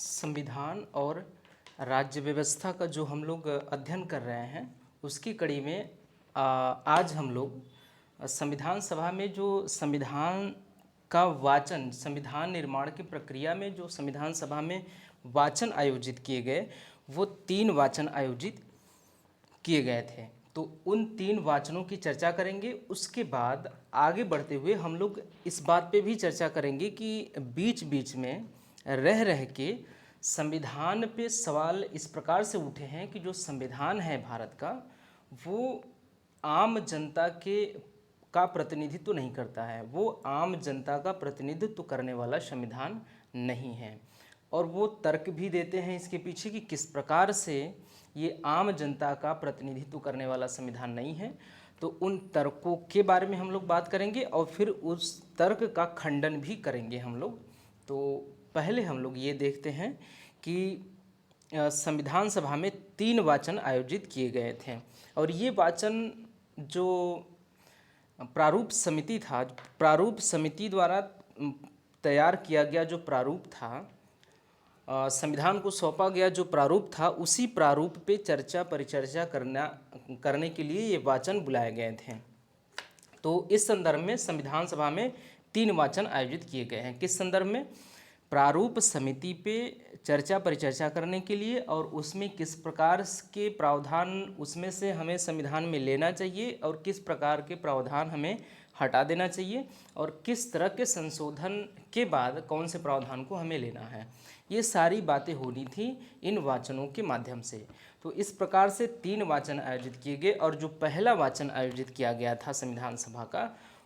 संविधान और राज्य व्यवस्था का जो हम लोग अध्ययन कर रहे हैं उसकी कड़ी में आज हम लोग संविधान सभा में जो संविधान का वाचन, संविधान निर्माण की प्रक्रिया में जो संविधान सभा में वाचन आयोजित किए गए, वो 3 वाचन आयोजित किए गए थे। तो उन 3 वाचनों की चर्चा करेंगे। उसके बाद आगे बढ़ते हुए हम लोग इस बात पे भी चर्चा करेंगे कि बीच बीच में रह रह के संविधान पे सवाल इस प्रकार से उठे हैं कि जो संविधान है भारत का, वो आम जनता का प्रतिनिधित्व तो नहीं करता है, वो आम जनता का प्रतिनिधित्व तो करने वाला संविधान नहीं है। और वो तर्क भी देते हैं इसके पीछे कि किस प्रकार से ये आम जनता का प्रतिनिधित्व करने वाला संविधान नहीं है। तो उन तर्कों के बारे में हम लोग बात करेंगे और फिर उस तर्क का खंडन भी करेंगे हम लोग। तो पहले हम लोग ये देखते हैं कि संविधान सभा में 3 वाचन आयोजित किए गए थे और ये वाचन जो प्रारूप समिति था, प्रारूप समिति द्वारा तैयार किया गया जो प्रारूप था, संविधान को सौंपा गया जो प्रारूप था, उसी प्रारूप पे चर्चा परिचर्चा करने के लिए ये वाचन बुलाए गए थे। तो इस संदर्भ में संविधान सभा में 3 वाचन आयोजित किए गए हैं। किस संदर्भ में? प्रारूप समिति पे चर्चा परिचर्चा करने के लिए और उसमें किस प्रकार के प्रावधान उसमें से हमें संविधान में लेना चाहिए और किस प्रकार के प्रावधान हमें हटा देना चाहिए और किस तरह के संशोधन के बाद कौन से प्रावधान को हमें लेना है, ये सारी बातें होनी थी इन वाचनों के माध्यम से। तो इस प्रकार से 3 वाचन आयोजित किए गए और जो पहला वाचन आयोजित किया गया था संविधान सभा का,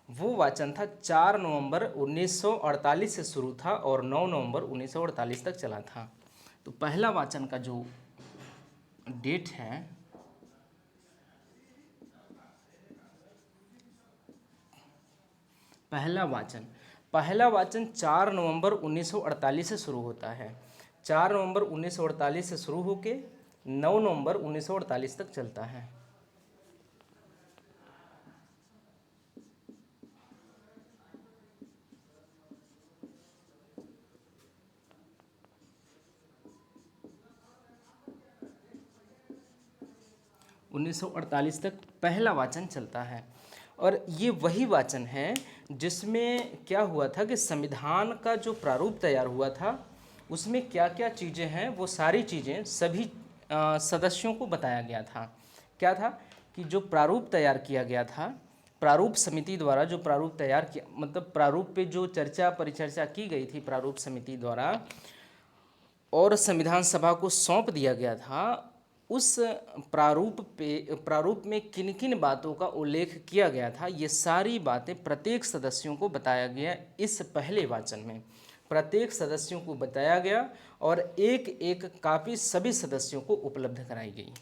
वो वाचन था 4 नवंबर 1948 से शुरू था और 9 नवंबर 1948 तक चला था। तो पहला वाचन का जो डेट है, पहला वाचन 4 नवंबर 1948 से शुरू होता है। 4 नवंबर 1948 से शुरू होके 9 नवंबर 1948 तक चलता है। उन्नीस तक पहला वाचन चलता है और ये वही वाचन है जिसमें क्या हुआ था कि संविधान का जो प्रारूप तैयार हुआ था उसमें क्या क्या चीज़ें हैं, वो सारी चीज़ें सभी सदस्यों को बताया गया था। क्या था कि जो प्रारूप तैयार किया गया था, प्रारूप समिति द्वारा जो प्रारूप तैयार किया, मतलब प्रारूप पे जो चर्चा परिचर्चा की गई थी प्रारूप समिति द्वारा और संविधान सभा को सौंप दिया गया था, उस प्रारूप में किन किन बातों का उल्लेख किया गया था, ये सारी बातें प्रत्येक सदस्यों को बताया गया। इस पहले वाचन में प्रत्येक सदस्यों को बताया गया और एक एक कापी सभी सदस्यों को उपलब्ध कराई गई।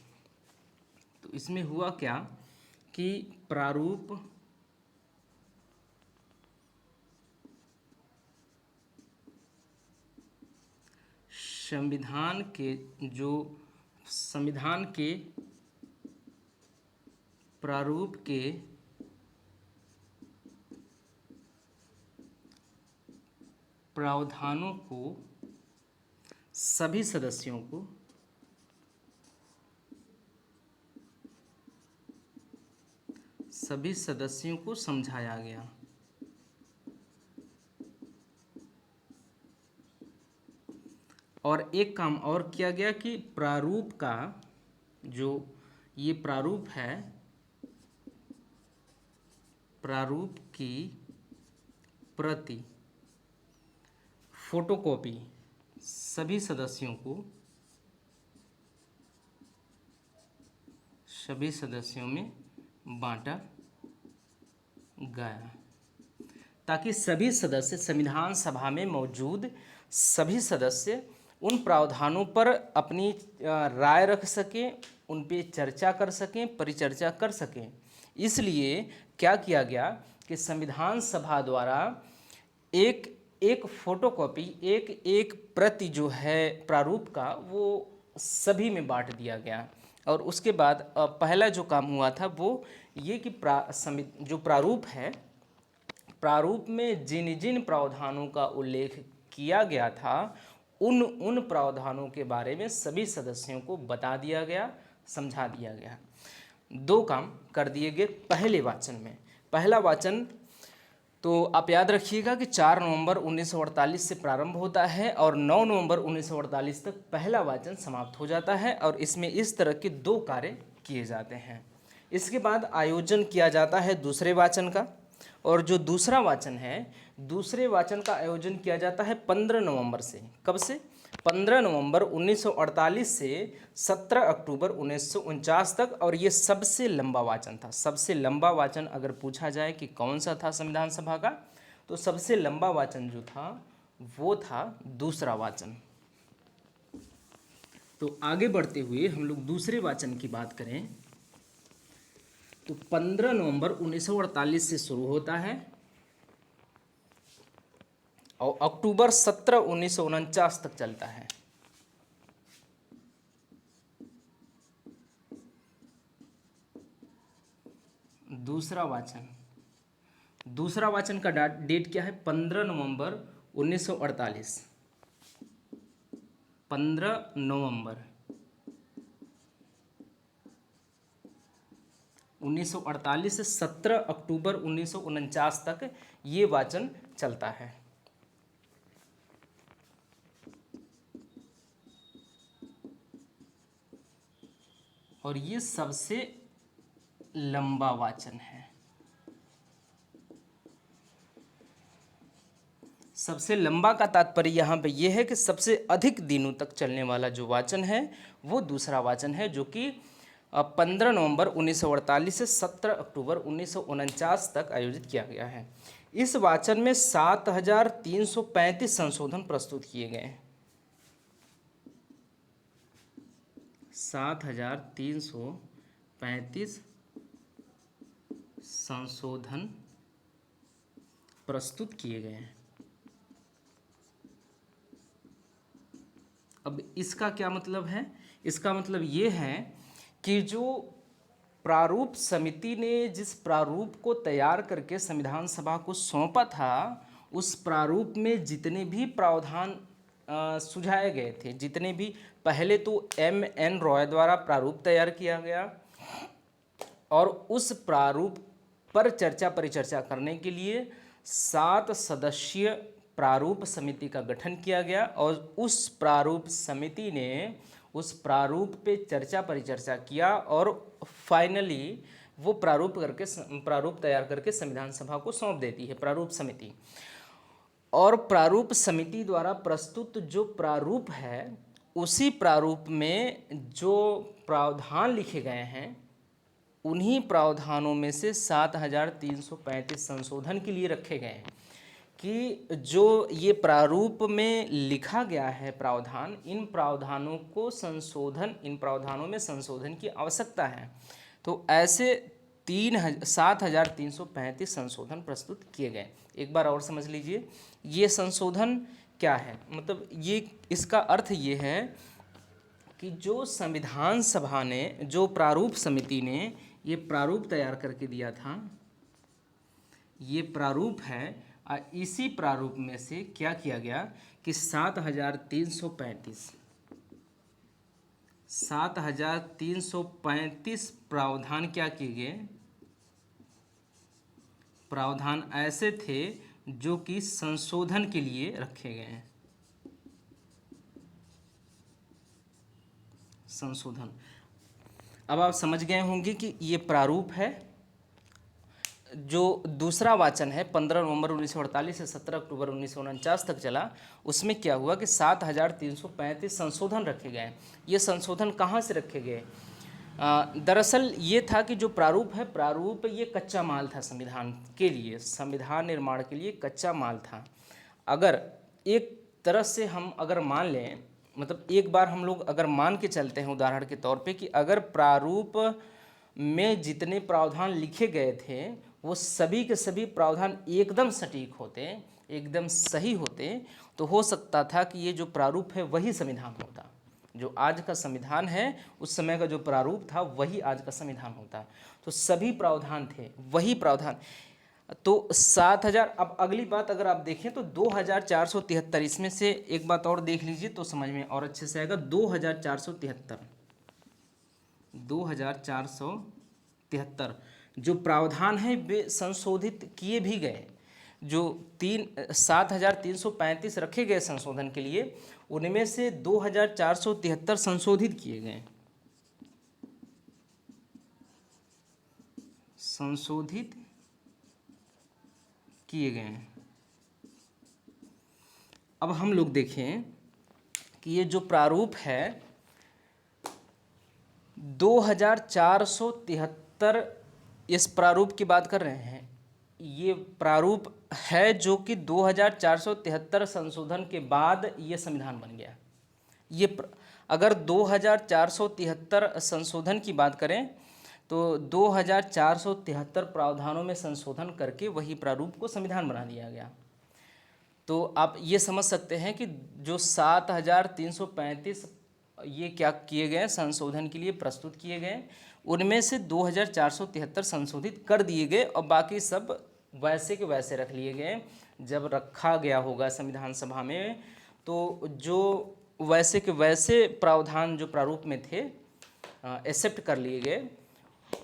तो इसमें हुआ क्या कि प्रारूप संविधान के प्रारूप के प्रावधानों को सभी सदस्यों को समझाया गया। और एक काम और किया गया कि प्रारूप का जो ये प्रारूप है, प्रारूप की प्रति फोटोकॉपी सभी सदस्यों में बांटा गया ताकि सभी सदस्य, संविधान सभा में मौजूद सभी सदस्य उन प्रावधानों पर अपनी राय रख सकें, उन पे चर्चा कर सकें, परिचर्चा कर सकें। इसलिए क्या किया गया कि संविधान सभा द्वारा एक फोटोकॉपी, एक प्रति जो है प्रारूप का, वो सभी में बांट दिया गया। और उसके बाद पहला जो काम हुआ था वो ये कि जो प्रारूप है, प्रारूप में जिन जिन प्रावधानों का उल्लेख किया गया था उन उन प्रावधानों के बारे में सभी सदस्यों को बता दिया गया, समझा दिया गया। दो काम कर दिए गए पहले वाचन में। पहला वाचन तो आप याद रखिएगा कि 4 नवंबर 1948 से प्रारंभ होता है और 9 नवंबर 1948 तक पहला वाचन समाप्त हो जाता है और इसमें इस तरह के 2 कार्य किए जाते हैं। इसके बाद आयोजन किया जाता है दूसरे वाचन का, और जो दूसरा वाचन है, दूसरे वाचन का आयोजन किया जाता है 15 नवंबर से। कब से? 15 नवंबर 1948 से 17 अक्टूबर 1949 तक, और ये सबसे लंबा वाचन था। सबसे लंबा वाचन अगर पूछा जाए कि कौन सा था संविधान सभा का, तो सबसे लंबा वाचन जो था वो था दूसरा वाचन। तो आगे बढ़ते हुए हम लोग दूसरे वाचन की बात करें तो 15 नवंबर 1948 से शुरू होता है और अक्टूबर 17 1949 तक चलता है। दूसरा वाचन का डेट क्या है? 15 नवंबर 1948। 15 नवंबर 1948 से 17 अक्टूबर 1949 तक ये वाचन चलता है। और ये सबसे लंबा वाचन है। सबसे लंबा का तात्पर्य यहाँ पे ये है कि सबसे अधिक दिनों तक चलने वाला जो वाचन है वो दूसरा वाचन है, जो कि 15 नवंबर 1948 से 17 अक्टूबर 1949 तक आयोजित किया गया है। इस वाचन में 7335 संशोधन प्रस्तुत किए गए हैं। 7335 संशोधन प्रस्तुत किए गए हैं। अब इसका क्या मतलब है? इसका मतलब ये है कि जो प्रारूप समिति ने जिस प्रारूप को तैयार करके संविधान सभा को सौंपा था, उस प्रारूप में जितने भी प्रावधान सुझाए गए थे, जितने भी, पहले तो M.N. रॉय द्वारा प्रारूप तैयार किया गया और उस प्रारूप पर चर्चा परिचर्चा करने के लिए 7 सदस्यीय प्रारूप समिति का गठन किया गया और उस प्रारूप समिति ने उस प्रारूप पे चर्चा परिचर्चा किया और फाइनली वो प्रारूप तैयार करके संविधान सभा को सौंप देती है प्रारूप समिति। और प्रारूप समिति द्वारा प्रस्तुत जो प्रारूप है, उसी प्रारूप में जो प्रावधान लिखे गए हैं, उन्हीं प्रावधानों में से 7335 संशोधन के लिए रखे गए हैं कि जो ये प्रारूप में लिखा गया है प्रावधान, इन प्रावधानों में संशोधन की आवश्यकता है। तो ऐसे 7335 संशोधन प्रस्तुत किए गए। एक बार और समझ लीजिए, ये संशोधन क्या है? मतलब ये, इसका अर्थ ये है कि जो संविधान सभा ने, जो प्रारूप समिति ने ये प्रारूप तैयार करके दिया था, ये प्रारूप है, इसी प्रारूप में से क्या किया गया कि 7335 प्रावधान क्या किए गए? प्रावधान ऐसे थे जो कि संशोधन के लिए रखे गए हैं। संशोधन, अब आप समझ गए होंगे कि ये प्रारूप है। जो दूसरा वाचन है 15 नवंबर 1948 से 17 अक्टूबर 1949 तक चला, उसमें क्या हुआ कि 7335 संशोधन रखे गए। ये संशोधन कहाँ से रखे गए? दरअसल ये था कि जो प्रारूप है, प्रारूप ये कच्चा माल था संविधान के लिए, संविधान निर्माण के लिए कच्चा माल था। अगर एक तरह से हम अगर मान लें, मतलब एक बार हम लोग अगर मान के चलते हैं उदाहरण के तौर पे कि अगर प्रारूप में जितने प्रावधान लिखे गए थे वो सभी के सभी प्रावधान एकदम सटीक होते, एकदम सही होते, तो हो सकता था कि ये जो प्रारूप है वही संविधान होता। जो आज का संविधान है, उस समय का जो प्रारूप था वही आज का संविधान होता। तो सभी प्रावधान थे वही प्रावधान। तो 7,000। अब अगली बात अगर आप देखें तो 2,473, इसमें से एक बात और देख लीजिए तो समझ में और अच्छे से आएगा। 2,473 जो प्रावधान है वे संशोधित किए भी गए। जो 7,335 रखे गए संशोधन के लिए, उनमें से 2,473 संशोधित किए गए, संशोधित किए गए हैं। अब हम लोग देखें कि ये जो प्रारूप है 2,473, इस प्रारूप की बात कर रहे हैं। ये प्रारूप है जो कि 2,473 संशोधन के बाद ये संविधान बन गया। अगर 2,473 संशोधन की बात करें तो 2,473 प्रावधानों में संशोधन करके वही प्रारूप को संविधान बना दिया गया। तो आप ये समझ सकते हैं कि जो 7,335 ये क्या किए गए, संशोधन के लिए प्रस्तुत किए गए, उनमें से 2,473 संशोधित कर दिए गए और बाकी सब वैसे के वैसे रख लिए गए। जब रखा गया होगा संविधान सभा में तो जो वैसे के वैसे प्रावधान जो प्रारूप में थे एक्सेप्ट कर लिए गए।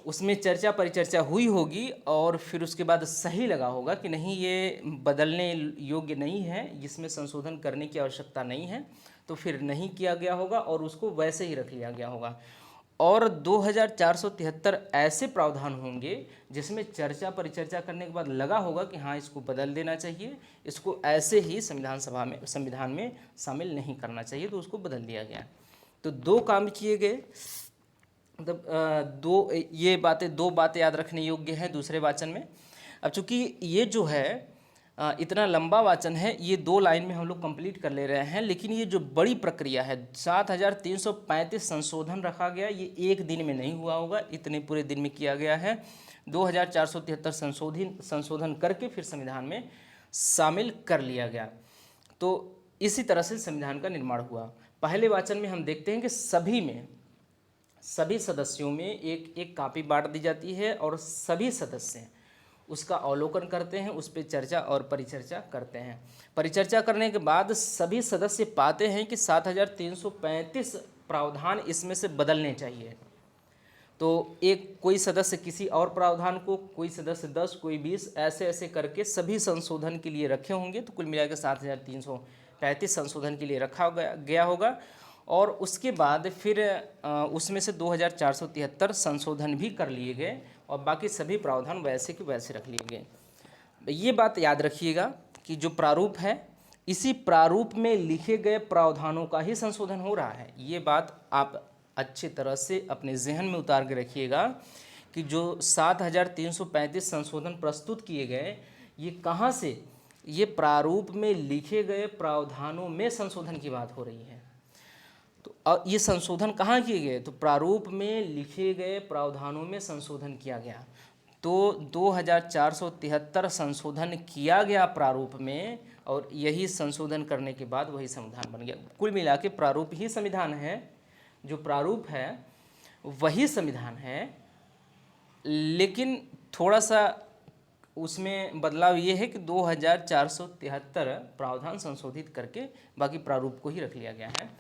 उसमें चर्चा परिचर्चा हुई होगी और फिर उसके बाद सही लगा होगा कि नहीं ये बदलने योग्य नहीं है, इसमें संशोधन करने की आवश्यकता नहीं है, तो फिर नहीं किया गया होगा और उसको वैसे ही रख लिया गया होगा। और 2,473 ऐसे प्रावधान होंगे जिसमें चर्चा परिचर्चा करने के बाद लगा होगा कि हाँ इसको बदल देना चाहिए, इसको ऐसे ही संविधान में शामिल नहीं करना चाहिए, तो उसको बदल दिया गया। तो दो काम किए गए। मतलब दो बातें याद रखने योग्य हैं दूसरे वाचन में। अब चूंकि ये जो है इतना लंबा वाचन है, ये 2 लाइन में हम लोग कंप्लीट कर ले रहे हैं, लेकिन ये जो बड़ी प्रक्रिया है 7,335 संशोधन रखा गया, ये एक दिन में नहीं हुआ होगा, इतने पूरे दिन में किया गया है। 2,473 संशोधन करके फिर संविधान में शामिल कर लिया गया। तो इसी तरह से संविधान का निर्माण हुआ। पहले वाचन में हम देखते हैं कि सभी सदस्यों में एक एक कॉपी बांट दी जाती है और सभी सदस्य उसका अवलोकन करते हैं, उस पर चर्चा और परिचर्चा करते हैं। परिचर्चा करने के बाद सभी सदस्य पाते हैं कि 7,335 प्रावधान इसमें से बदलने चाहिए। तो कोई सदस्य किसी और प्रावधान को, कोई सदस्य 10, कोई 20, ऐसे ऐसे करके सभी संशोधन के लिए रखे होंगे। तो कुल मिलाकर 7,335 संशोधन के लिए रखा गया होगा और उसके बाद फिर उसमें से 2,473 संशोधन भी कर लिए गए और बाकी सभी प्रावधान वैसे के वैसे रख लिए गए। ये बात याद रखिएगा कि जो प्रारूप है, इसी प्रारूप में लिखे गए प्रावधानों का ही संशोधन हो रहा है। ये बात आप अच्छी तरह से अपने जहन में उतार के रखिएगा कि जो 7,335 संशोधन प्रस्तुत किए गए, ये कहाँ से, ये प्रारूप में लिखे गए प्रावधानों में संशोधन की बात हो रही है। तो ये संशोधन कहाँ किए गए, तो प्रारूप में लिखे गए प्रावधानों में संशोधन किया गया। तो 2,473 संशोधन किया गया प्रारूप में और यही संशोधन करने के बाद वही संविधान बन गया। कुल मिला के प्रारूप ही संविधान है, जो प्रारूप है वही संविधान है, लेकिन थोड़ा सा उसमें बदलाव ये है कि 2,473 प्रावधान संशोधित करके बाकी प्रारूप को ही रख लिया गया है।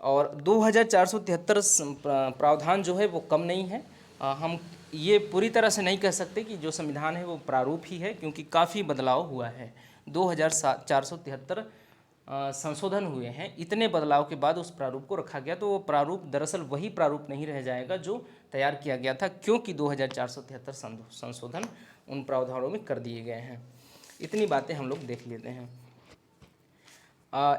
और 2,473 प्रावधान जो है वो कम नहीं है। हम ये पूरी तरह से नहीं कह सकते कि जो संविधान है वो प्रारूप ही है, क्योंकि काफ़ी बदलाव हुआ है। 2,473 संशोधन हुए हैं। इतने बदलाव के बाद उस प्रारूप को रखा गया, तो वो प्रारूप दरअसल वही प्रारूप नहीं रह जाएगा जो तैयार किया गया था, क्योंकि 2,473 संशोधन उन प्रावधानों में कर दिए गए हैं। इतनी बातें हम लोग देख लेते हैं।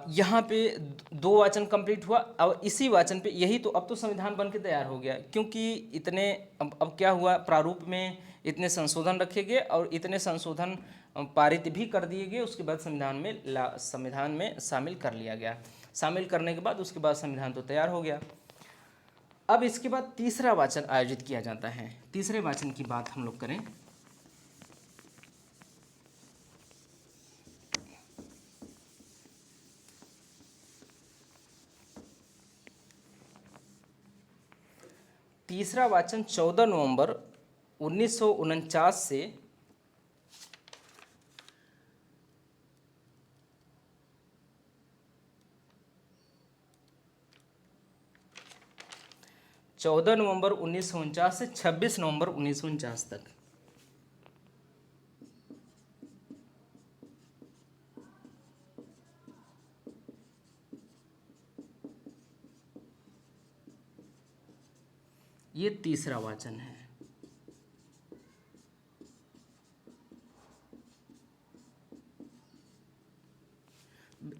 यहाँ पे 2 वाचन कंप्लीट हुआ और इसी वाचन पे यही तो अब तो संविधान बन के तैयार हो गया, क्योंकि इतने अब क्या हुआ, प्रारूप में इतने संशोधन रखे गए और इतने संशोधन पारित भी कर दिए गए। उसके बाद संविधान में शामिल कर लिया गया। शामिल करने के बाद उसके बाद संविधान तो तैयार हो गया। अब इसके बाद तीसरा वाचन आयोजित किया जाता है। तीसरे वाचन की बात हम लोग करें तीसरा वाचन 14 नवंबर 1949 से 14 नवंबर 1949 से 26 नवंबर 1949 तक। ये तीसरा वाचन है।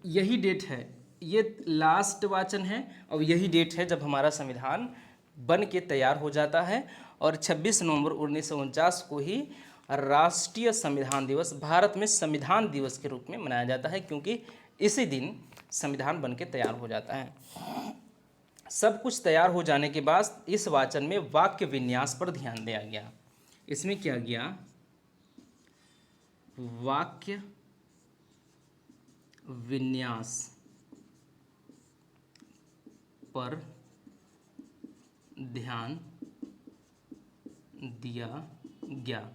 यही डेट है, ये लास्ट वाचन है और यही डेट है जब हमारा संविधान बन के तैयार हो जाता है। और 26 नवंबर 1949 को ही राष्ट्रीय संविधान दिवस, भारत में संविधान दिवस के रूप में मनाया जाता है, क्योंकि इसी दिन संविधान बन के तैयार हो जाता है। सब कुछ तैयार हो जाने के बाद इस वाचन में वाक्य विन्यास पर ध्यान दिया गया। इसमें क्या गया, वाक्य विन्यास पर ध्यान दिया गया।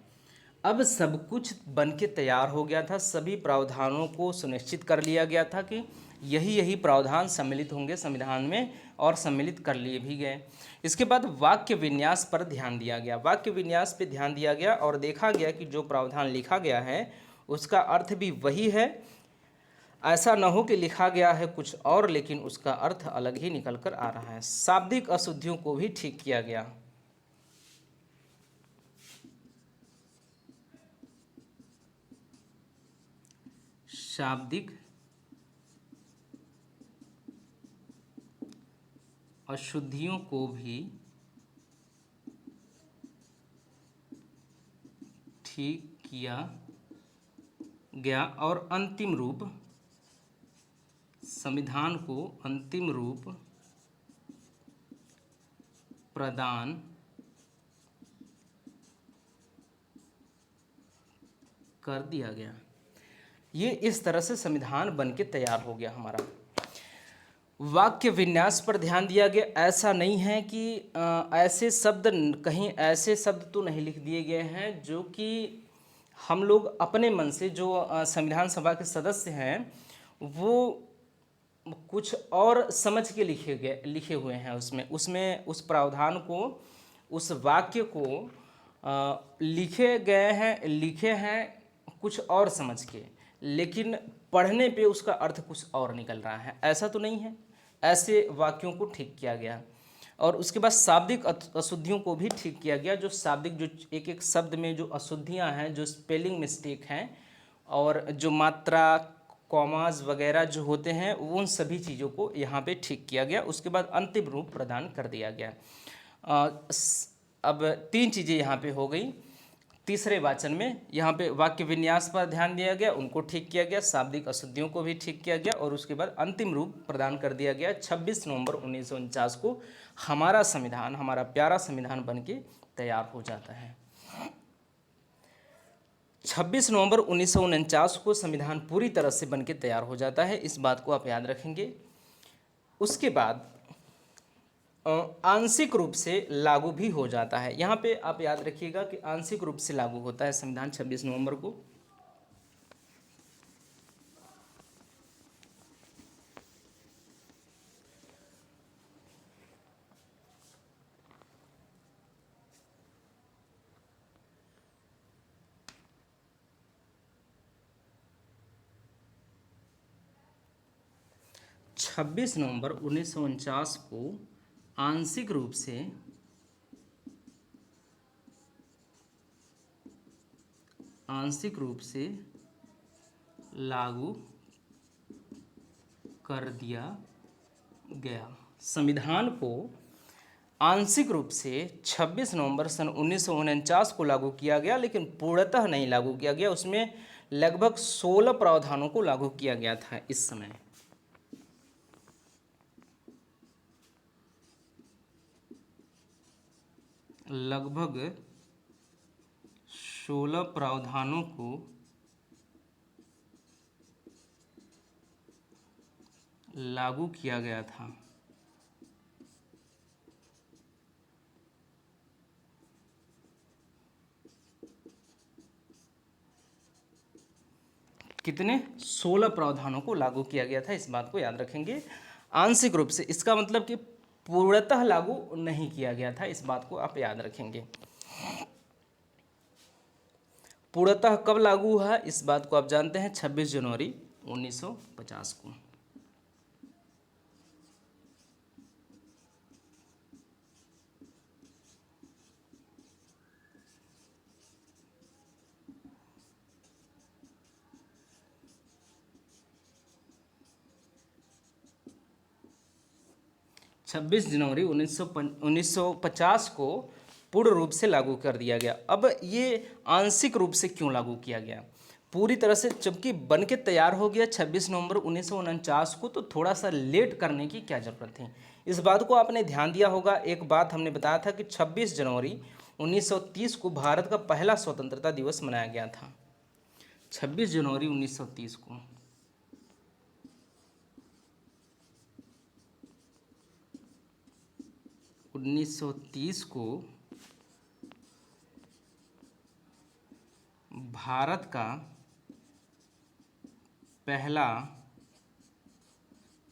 अब सब कुछ बन के तैयार हो गया था, सभी प्रावधानों को सुनिश्चित कर लिया गया था कि यही प्रावधान सम्मिलित होंगे संविधान में, और सम्मिलित कर लिए भी गए। इसके बाद वाक्य विन्यास पर ध्यान दिया गया। वाक्य विन्यास पर ध्यान दिया गया और देखा गया कि जो प्रावधान लिखा गया है उसका अर्थ भी वही है। ऐसा न हो कि लिखा गया है कुछ और लेकिन उसका अर्थ अलग ही निकल कर आ रहा है। शाब्दिक अशुद्धियों को भी ठीक किया गया। शाब्दिक अशुद्धियों को भी ठीक किया गया और अंतिम रूप, संविधान को अंतिम रूप प्रदान कर दिया गया। ये इस तरह से संविधान बन के तैयार हो गया हमारा। वाक्य विन्यास पर ध्यान दिया गया। ऐसा नहीं है कि ऐसे शब्द, कहीं ऐसे शब्द तो नहीं लिख दिए गए हैं जो कि हम लोग अपने मन से, जो संविधान सभा के सदस्य हैं वो कुछ और समझ के लिखे हुए हैं। उसमें उस प्रावधान को, उस वाक्य को लिखे हैं कुछ और समझ के, लेकिन पढ़ने पे उसका अर्थ कुछ और निकल रहा है। ऐसा तो नहीं है। ऐसे वाक्यों को ठीक किया गया। और उसके बाद शाब्दिक अशुद्धियों को भी ठीक किया गया। जो शाब्दिक, जो एक एक शब्द में जो अशुद्धियां हैं, जो स्पेलिंग मिस्टेक हैं और जो मात्रा, कॉमाज वगैरह जो होते हैं, उन सभी चीज़ों को यहाँ पे ठीक किया गया। उसके बाद अंतिम रूप प्रदान कर दिया गया। अब 3 चीज़ें यहाँ पे हो गई। तीसरे वाचन में यहाँ पे वाक्य विन्यास पर ध्यान दिया गया, उनको ठीक किया गया, शाब्दिक अशुद्धियों को भी ठीक किया गया और उसके बाद अंतिम रूप प्रदान कर दिया गया। 26 नवंबर 1949 को हमारा संविधान, हमारा प्यारा संविधान बन के तैयार हो जाता है। 26 नवंबर 1949 को संविधान पूरी तरह से बन के तैयार हो जाता है। इस बात को आप याद रखेंगे। उसके बाद आंशिक रूप से लागू भी हो जाता है। यहाँ पे आप याद रखिएगा कि आंशिक रूप से लागू होता है संविधान 26 नवंबर को। छब्बीस नवंबर 1949 को आंशिक रूप से लागू कर दिया गया। संविधान को आंशिक रूप से 26 नवंबर सन 1949 को लागू किया गया, लेकिन पूर्णतः नहीं लागू किया गया। उसमें लगभग 16 प्रावधानों को लागू किया गया था। इस समय लगभग 16 प्रावधानों को लागू किया गया था। कितने? 16 प्रावधानों को लागू किया गया था। इस बात को याद रखेंगे। आंशिक रूप से, इसका मतलब कि पूर्णतः लागू नहीं किया गया था, इस बात को आप याद रखेंगे। पूर्णतः कब लागू हुआ इस बात को आप जानते हैं, 26 जनवरी 1950 को। 26 जनवरी 1950 को पूर्ण रूप से लागू कर दिया गया। अब ये आंशिक रूप से क्यों लागू किया गया? पूरी तरह से जबकि बन के तैयार हो गया 26 नवंबर 1949 को, तो थोड़ा सा लेट करने की क्या ज़रूरत थी, इस बात को आपने ध्यान दिया होगा। एक बात हमने बताया था कि 26 जनवरी 1930 को भारत का पहला स्वतंत्रता दिवस मनाया गया था। 26 जनवरी 1930 को 1930 को भारत का पहला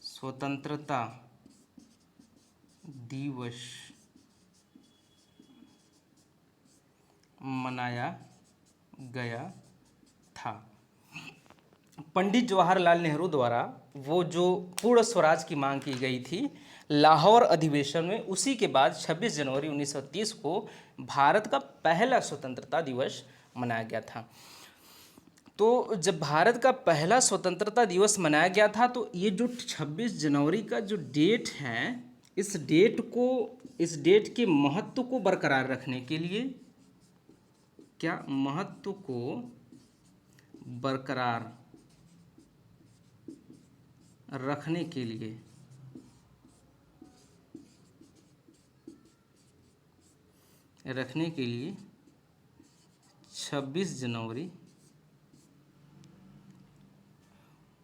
स्वतंत्रता दिवस मनाया गया था। पंडित जवाहरलाल नेहरू द्वारा वो जो पूर्ण स्वराज की मांग की गई थी लाहौर अधिवेशन में, उसी के बाद 26 जनवरी 1930 को भारत का पहला स्वतंत्रता दिवस मनाया गया था। तो जब भारत का पहला स्वतंत्रता दिवस मनाया गया था, तो ये जो 26 जनवरी का जो डेट है, इस डेट के महत्व को बरकरार रखने के लिए, क्या महत्व को बरकरार रखने के लिए रखने के लिए 26 जनवरी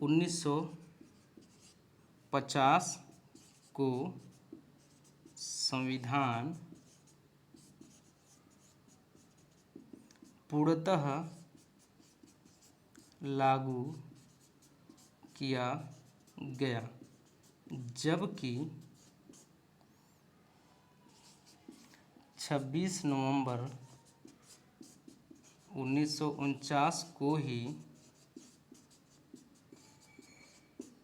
1950 को संविधान पूर्णतः लागू किया गया, जबकि 26 नवंबर 1949 को ही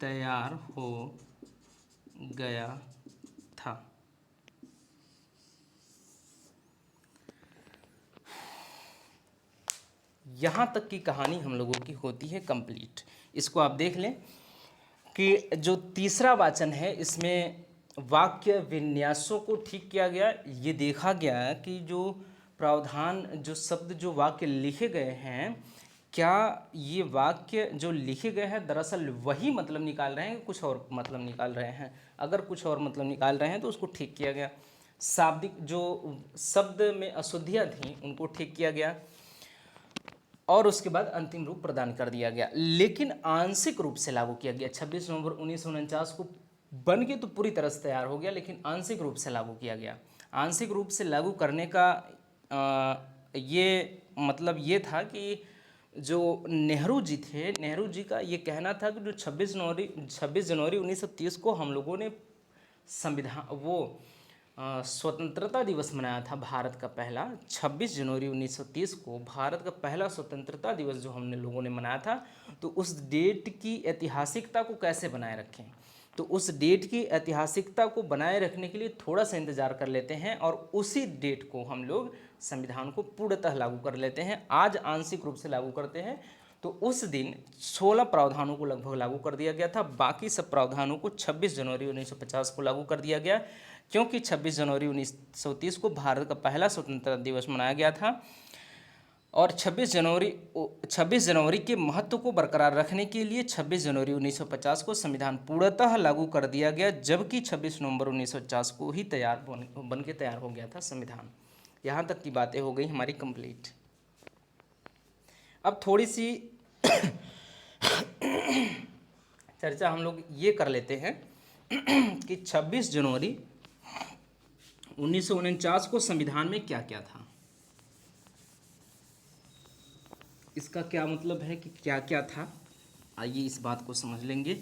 तैयार हो गया था। यहाँ तक की कहानी हम लोगों की होती है कंप्लीट। इसको आप देख लें कि जो तीसरा वाचन है, इसमें वाक्य विन्यासों को ठीक किया गया। ये देखा गया कि जो प्रावधान, जो शब्द, जो वाक्य लिखे गए हैं, क्या ये वाक्य जो लिखे गए हैं दरअसल वही मतलब निकाल रहे हैं, कुछ और मतलब निकाल रहे हैं। अगर कुछ और मतलब निकाल रहे हैं तो उसको ठीक किया गया। शाब्दिक जो शब्द में अशुद्धियाँ थीं उनको ठीक किया गया और उसके बाद अंतिम रूप प्रदान कर दिया गया। लेकिन आंशिक रूप से लागू किया गया। 26 नवंबर 1949 को बन के तो पूरी तरह से तैयार हो गया, लेकिन आंशिक रूप से लागू किया गया। आंशिक रूप से लागू करने का ये मतलब ये था कि जो नेहरू जी थे, नेहरू जी का ये कहना था कि जो 26 जनवरी 1930 को हम लोगों ने स्वतंत्रता दिवस मनाया था भारत का पहला। 26 जनवरी 1930 को भारत का पहला स्वतंत्रता दिवस जो हमने लोगों ने मनाया था, तो उस डेट की ऐतिहासिकता को कैसे बनाए रखें, तो उस डेट की ऐतिहासिकता को बनाए रखने के लिए थोड़ा सा इंतजार कर लेते हैं और उसी डेट को हम लोग संविधान को पूर्णतः लागू कर लेते हैं। आज आंशिक रूप से लागू करते हैं, तो उस दिन 16 प्रावधानों को लगभग लागू कर दिया गया था। बाकी सब प्रावधानों को 26 जनवरी 1950 को लागू कर दिया गया, क्योंकि 26 जनवरी 1930 को भारत का पहला स्वतंत्रता दिवस मनाया गया था। और 26 जनवरी के महत्व को बरकरार रखने के लिए 26 जनवरी 1950 को संविधान पूर्णतः लागू कर दिया गया, जबकि 26 नवंबर 1950 को ही बन के तैयार हो गया था संविधान। यहाँ तक की बातें हो गई हमारी कंप्लीट। अब थोड़ी सी चर्चा हम लोग ये कर लेते हैं कि 26 जनवरी 1949 को संविधान में क्या क्या था, इसका क्या मतलब है कि क्या क्या था। आइए इस बात को समझ लेंगे।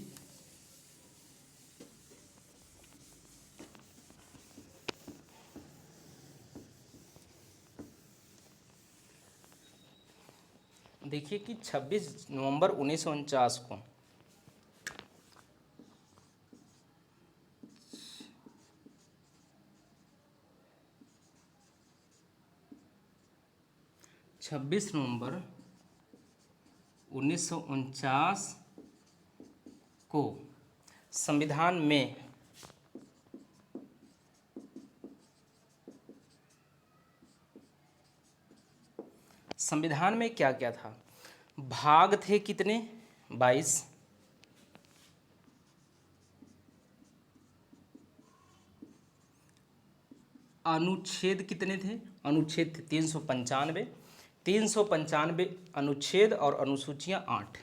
देखिए कि 26 नवंबर 1949 को 26 नवंबर 1949 को संविधान में क्या क्या था? भाग थे कितने? 22। अनुच्छेद कितने थे? अनुच्छेद थे 395। 395 अनुच्छेद और अनुसूचियां 8।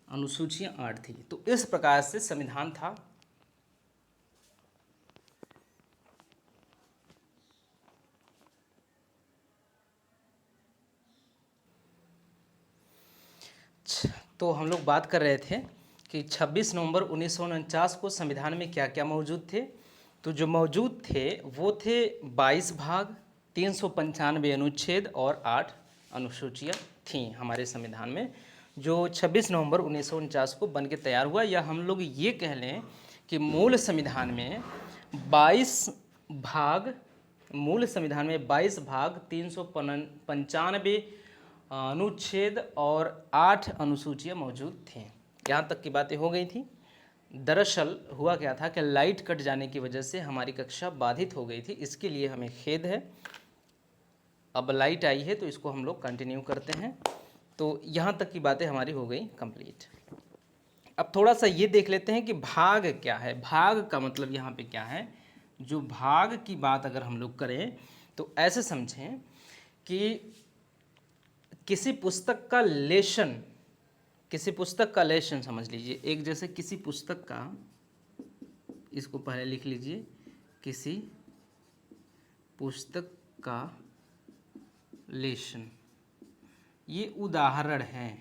अनुसूचियां 8 थी। तो इस प्रकार से संविधान था। तो हम लोग बात कर रहे थे कि 26 नवंबर 1949 को संविधान में क्या क्या मौजूद थे। तो जो मौजूद थे वो थे 22 भाग, 395 अनुच्छेद और 8 अनुसूचियाँ थीं हमारे संविधान में, जो 26 नवंबर 1949 को बन के तैयार हुआ। या हम लोग ये कह लें कि मूल संविधान में 22 भाग, 395 अनुच्छेद और 8 अनुसूचियाँ मौजूद थीं। यहाँ तक की बातें हो गई थी। दरअसल हुआ क्या था कि लाइट कट जाने की वजह से हमारी कक्षा बाधित हो गई थी, इसके लिए हमें खेद है। अब लाइट आई है तो इसको हम लोग कंटिन्यू करते हैं। तो यहाँ तक की बातें हमारी हो गई कंप्लीट। अब थोड़ा सा ये देख लेते हैं कि भाग क्या है। भाग का मतलब यहाँ पे क्या है। जो भाग की बात अगर हम लोग करें तो ऐसे समझें कि किसी पुस्तक का लेशन समझ लीजिए। एक जैसे किसी पुस्तक का, इसको पहले लिख लीजिए, किसी पुस्तक का लेशन, ये उदाहरण है।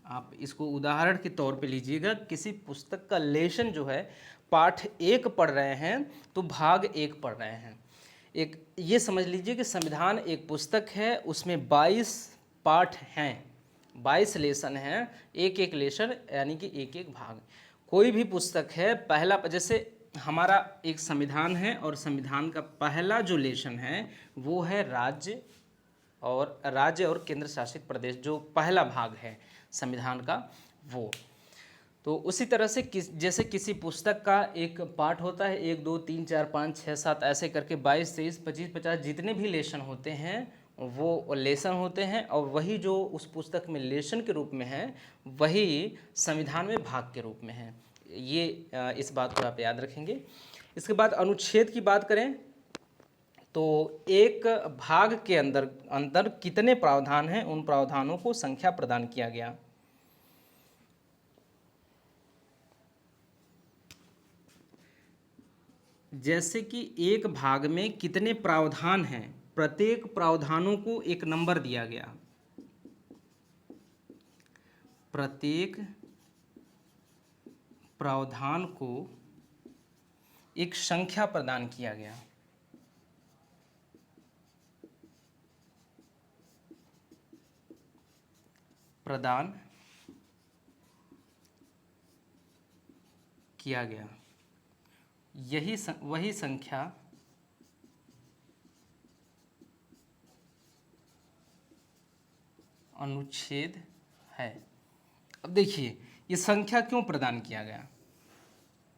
आप इसको उदाहरण के तौर पे लीजिएगा। किसी पुस्तक का लेशन जो है, पाठ 1 पढ़ रहे हैं तो भाग 1 पढ़ रहे हैं। एक ये समझ लीजिए कि संविधान एक पुस्तक है, उसमें 22 पाठ हैं, 22 लेसन हैं। एक एक लेसन यानी कि एक एक भाग। कोई भी पुस्तक है, पहला, जैसे हमारा एक संविधान है और संविधान का पहला जो लेसन है वो है राज्य और केंद्र शासित प्रदेश, जो पहला भाग है संविधान का वो। तो उसी तरह से जैसे किसी पुस्तक का एक पाठ होता है, 1 2 3 4 5 6 7 ऐसे करके 22 23 25 50 जितने भी लेसन होते हैं वो लेसन होते हैं। और वही जो उस पुस्तक में लेसन के रूप में है वही संविधान में भाग के रूप में है। ये इस बात को आप याद रखेंगे। इसके बाद अनुच्छेद की बात करें तो एक भाग के अंदर कितने प्रावधान हैं, उन प्रावधानों को संख्या प्रदान किया गया। जैसे कि एक भाग में कितने प्रावधान हैं, प्रत्येक प्रावधानों को एक नंबर दिया गया। प्रत्येक प्रावधान को एक संख्या प्रदान किया गया। प्रदान किया गया। वही संख्या अनुच्छेद है। अब देखिए ये संख्या क्यों प्रदान किया गया।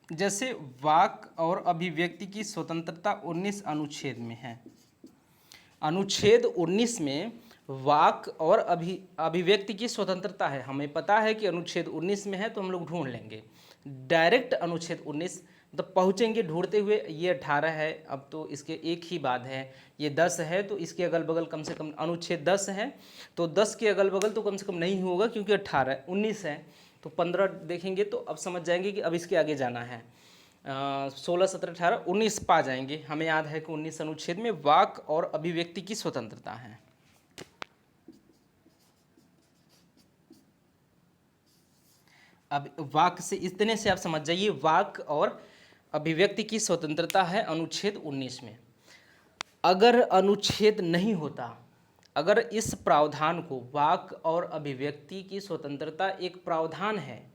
जैसे वाक और अभिव्यक्ति की स्वतंत्रता 19 अनुच्छेद में है। अनुच्छेद 19 में वाक और अभिव्यक्ति की स्वतंत्रता है। हमें पता है कि अनुच्छेद 19 में है तो हम लोग ढूंढ लेंगे। डायरेक्ट अनुच्छेद 19 मतलब पहुँचेंगे ढूंढते हुए। ये 18 है, अब तो इसके एक ही बात है। ये 10 है तो इसके अगल बगल कम से कम, अनुच्छेद 10 है तो 10 के अगल बगल तो कम से कम नहीं होगा क्योंकि 18 19 है तो 15 देखेंगे तो अब समझ जाएंगे कि अब इसके आगे जाना है। 16 17 18 19 पा जाएंगे। हमें याद है कि 19 अनुच्छेद में वाक और अभिव्यक्ति की स्वतंत्रता है। अब वाक से इतने से आप समझ जाइए, वाक और अभिव्यक्ति की स्वतंत्रता है अनुच्छेद 19 में। अगर अनुच्छेद नहीं होता, अगर इस प्रावधान को, वाक और अभिव्यक्ति की स्वतंत्रता एक प्रावधान है,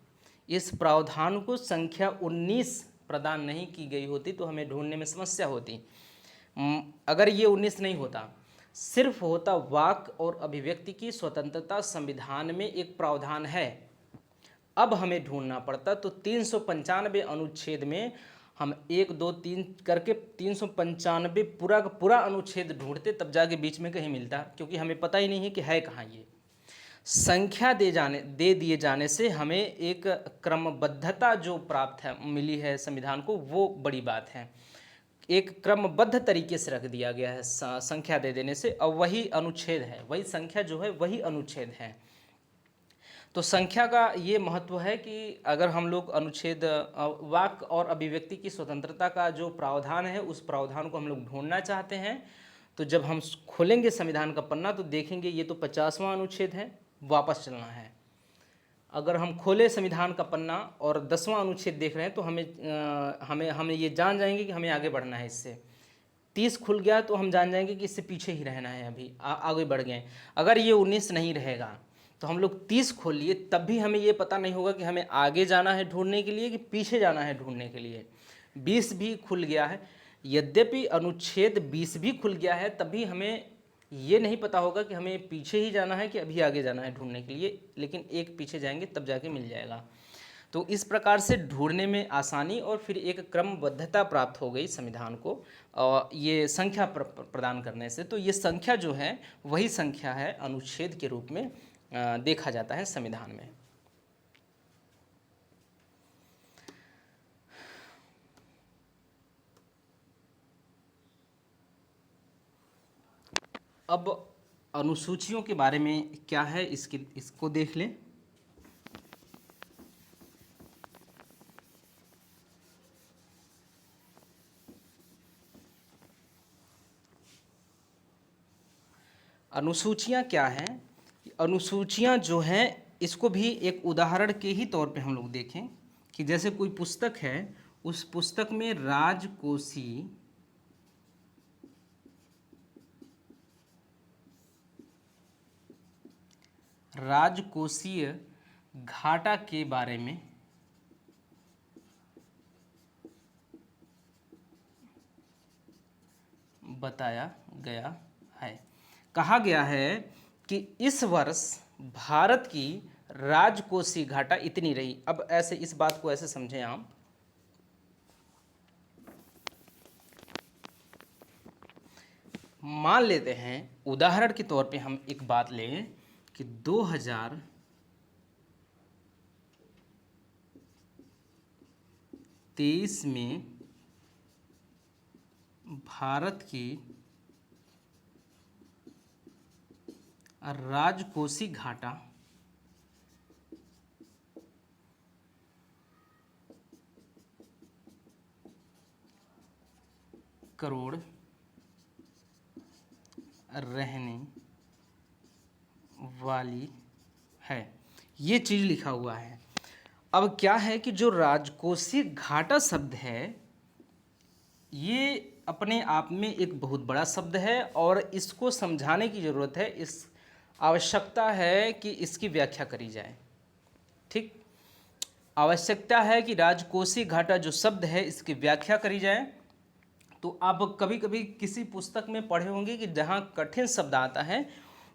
इस प्रावधान को संख्या 19 प्रदान नहीं की गई होती तो हमें ढूंढने में समस्या होती। अगर ये 19 नहीं होता, सिर्फ होता वाक और अभिव्यक्ति की स्वतंत्रता संविधान में एक प्रावधान है, अब हमें ढूंढना पड़ता। तो 395 अनुच्छेद में हम 1 2 3 करके 395 पूरा का पूरा अनुच्छेद ढूंढते, तब जाके बीच में कहीं मिलता, क्योंकि हमें पता ही नहीं है कि है कहाँ ये। संख्या दे दिए जाने से हमें एक क्रमबद्धता जो प्राप्त है, मिली है संविधान को, वो बड़ी बात है। एक क्रमबद्ध तरीके से रख दिया गया है संख्या दे देने से, और वही अनुच्छेद है, वही संख्या जो है वही अनुच्छेद है। तो संख्या का ये महत्व है कि अगर हम लोग अनुच्छेद वाक और अभिव्यक्ति की स्वतंत्रता का जो प्रावधान है, उस प्रावधान को हम लोग ढूंढना चाहते हैं, तो जब हम खोलेंगे संविधान का पन्ना तो देखेंगे ये तो 50वां अनुच्छेद है, वापस चलना है। अगर हम खोले संविधान का पन्ना और 10वां अनुच्छेद देख रहे हैं तो हमें ये जान जाएंगे कि हमें आगे बढ़ना है। इससे 30 खुल गया तो हम जान जाएंगे कि इससे पीछे ही रहना है, अभी आगे बढ़ गए। अगर ये 19 नहीं रहेगा तो हम लोग 30 खोल लिए, तब भी हमें ये पता नहीं होगा कि हमें आगे जाना है ढूंढने के लिए कि पीछे जाना है ढूंढने के लिए। 20 भी खुल गया है, यद्यपि अनुच्छेद 20 भी खुल गया है, तब भी हमें ये नहीं पता होगा कि हमें पीछे ही जाना है कि अभी आगे जाना है ढूंढने के लिए, लेकिन एक पीछे जाएंगे तब जाके मिल जाएगा। तो इस प्रकार से ढूंढने में आसानी और फिर एक क्रमबद्धता प्राप्त हो गई संविधान को, और ये संख्या प्रदान करने से। तो ये संख्या जो है वही संख्या है, अनुच्छेद के रूप में देखा जाता है संविधान में। अब अनुसूचियों के बारे में क्या है, इसको देख लें। अनुसूचियां क्या हैं? अनुसूचियां जो हैं, इसको भी एक उदाहरण के ही तौर पे हम लोग देखें कि जैसे कोई पुस्तक है, उस पुस्तक में राजकोषीय घाटा के बारे में बताया गया है। कहा गया है कि इस वर्ष भारत की राजकोषीय घाटा इतनी रही। अब ऐसे इस बात को ऐसे समझें आप, मान लेते हैं उदाहरण के तौर पे हम एक बात लें कि 2023 में भारत की राजकोषीय घाटा करोड़ रहने वाली है, ये चीज़ लिखा हुआ है। अब क्या है कि जो राजकोषीय घाटा शब्द है, ये अपने आप में एक बहुत बड़ा शब्द है और इसको समझाने की ज़रूरत है, इस आवश्यकता है कि इसकी व्याख्या करी जाए। ठीक, आवश्यकता है कि राजकोषीय घाटा जो शब्द है इसकी व्याख्या करी जाए। तो आप कभी कभी किसी पुस्तक में पढ़े होंगे कि जहाँ कठिन शब्द आता है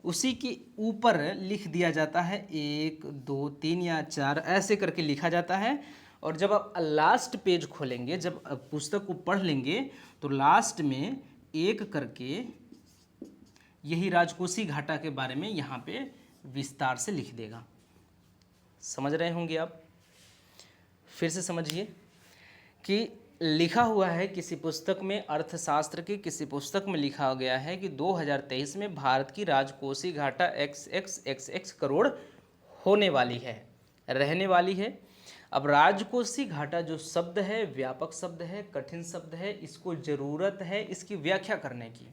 उसी के ऊपर लिख दिया जाता है 1 2 3 या 4 ऐसे करके लिखा जाता है, और जब आप लास्ट पेज खोलेंगे, जब पुस्तक को पढ़ लेंगे तो लास्ट में एक करके यही राजकोषीय घाटा के बारे में यहाँ पे विस्तार से लिख देगा। समझ रहे होंगे आप? फिर से समझिए कि लिखा हुआ है किसी पुस्तक में, अर्थशास्त्र की किसी पुस्तक में लिखा गया है कि 2023 में भारत की राजकोषीय घाटा XX करोड़ होने वाली है, रहने वाली है। अब राजकोषीय घाटा जो शब्द है व्यापक शब्द है, कठिन शब्द है, इसको ज़रूरत है इसकी व्याख्या करने की।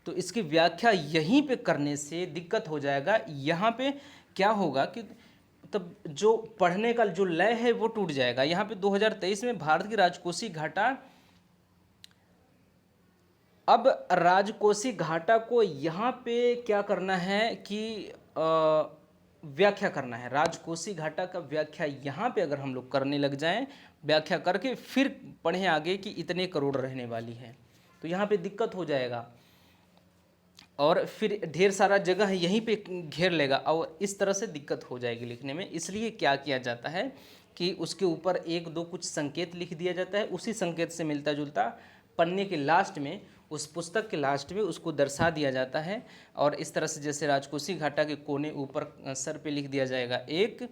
तो इसकी व्याख्या यहीं पे करने से दिक्कत हो जाएगा। यहाँ पे क्या होगा कि तब जो पढ़ने का जो लय है वो टूट जाएगा। यहाँ पे 2023 में भारत की राजकोषीय घाटा, अब राजकोषीय घाटा को यहाँ पे क्या करना है कि व्याख्या करना है। राजकोषीय घाटा का व्याख्या यहाँ पे अगर हम लोग करने लग जाएं, व्याख्या करके फिर पढ़ें आगे कि इतने करोड़ रहने वाली है, तो यहाँ पे दिक्कत हो जाएगा और फिर ढेर सारा जगह यहीं पे घेर लेगा और इस तरह से दिक्कत हो जाएगी लिखने में। इसलिए क्या किया जाता है कि उसके ऊपर एक दो कुछ संकेत लिख दिया जाता है, उसी संकेत से मिलता जुलता पन्ने के लास्ट में, उस पुस्तक के लास्ट में उसको दर्शा दिया जाता है। और इस तरह से जैसे राजकोषीय घाटा के कोने ऊपर सर पे लिख दिया जाएगा 1,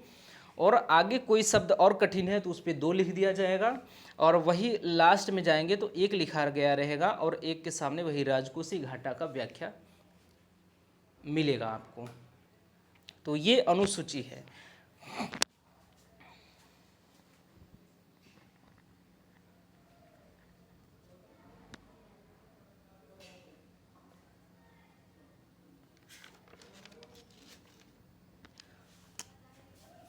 और आगे कोई शब्द और कठिन है तो उस पर 2 लिख दिया जाएगा, और वही लास्ट में जाएंगे तो 1 लिखा गया रहेगा और 1 के सामने वही राजकोषीय घाटा का व्याख्या मिलेगा आपको। तो ये अनुसूची है।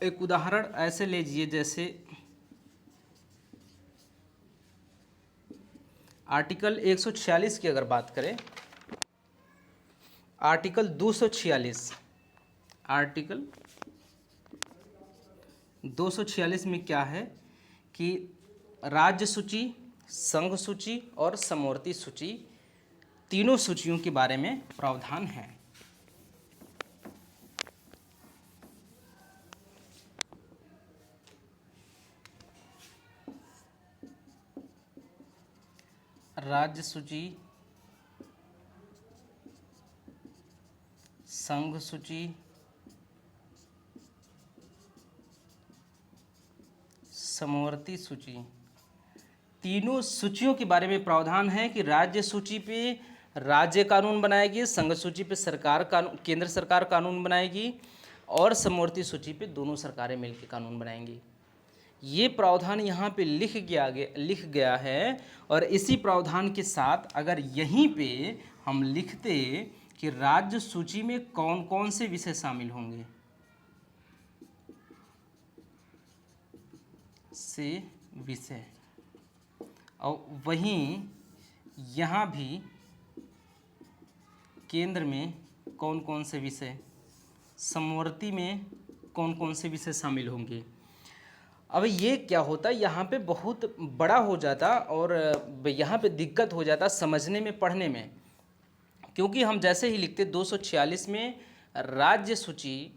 एक उदाहरण ऐसे लीजिए, जैसे आर्टिकल 146 की अगर बात करें, आर्टिकल 246, आर्टिकल 246 में क्या है कि राज्य सूची, संघ सूची और समवर्ती सूची, तीनों सूचियों के बारे में प्रावधान है। राज्य सूची, संघ सूची, समवर्ती सूची, तीनों सूचियों के बारे में प्रावधान है कि राज्य सूची पे राज्य कानून बनाएगी, संघ सूची पे सरकार कानून, केंद्र सरकार कानून बनाएगी, और समवर्ती सूची पे दोनों सरकारें मिलकर कानून बनाएंगी। ये प्रावधान यहाँ पे लिख गया है। और इसी प्रावधान के साथ अगर यहीं पे हम लिखते कि राज्य सूची में कौन कौन से विषय शामिल होंगे, से विषय, और वहीं यहाँ भी केंद्र में कौन कौन से विषय, समवर्ती में कौन कौन से विषय शामिल होंगे। अब ये क्या होता है, यहाँ पे बहुत बड़ा हो जाता और यहाँ पे दिक्कत हो जाता समझने में, पढ़ने में, क्योंकि हम जैसे ही लिखते 246 में राज्य सूची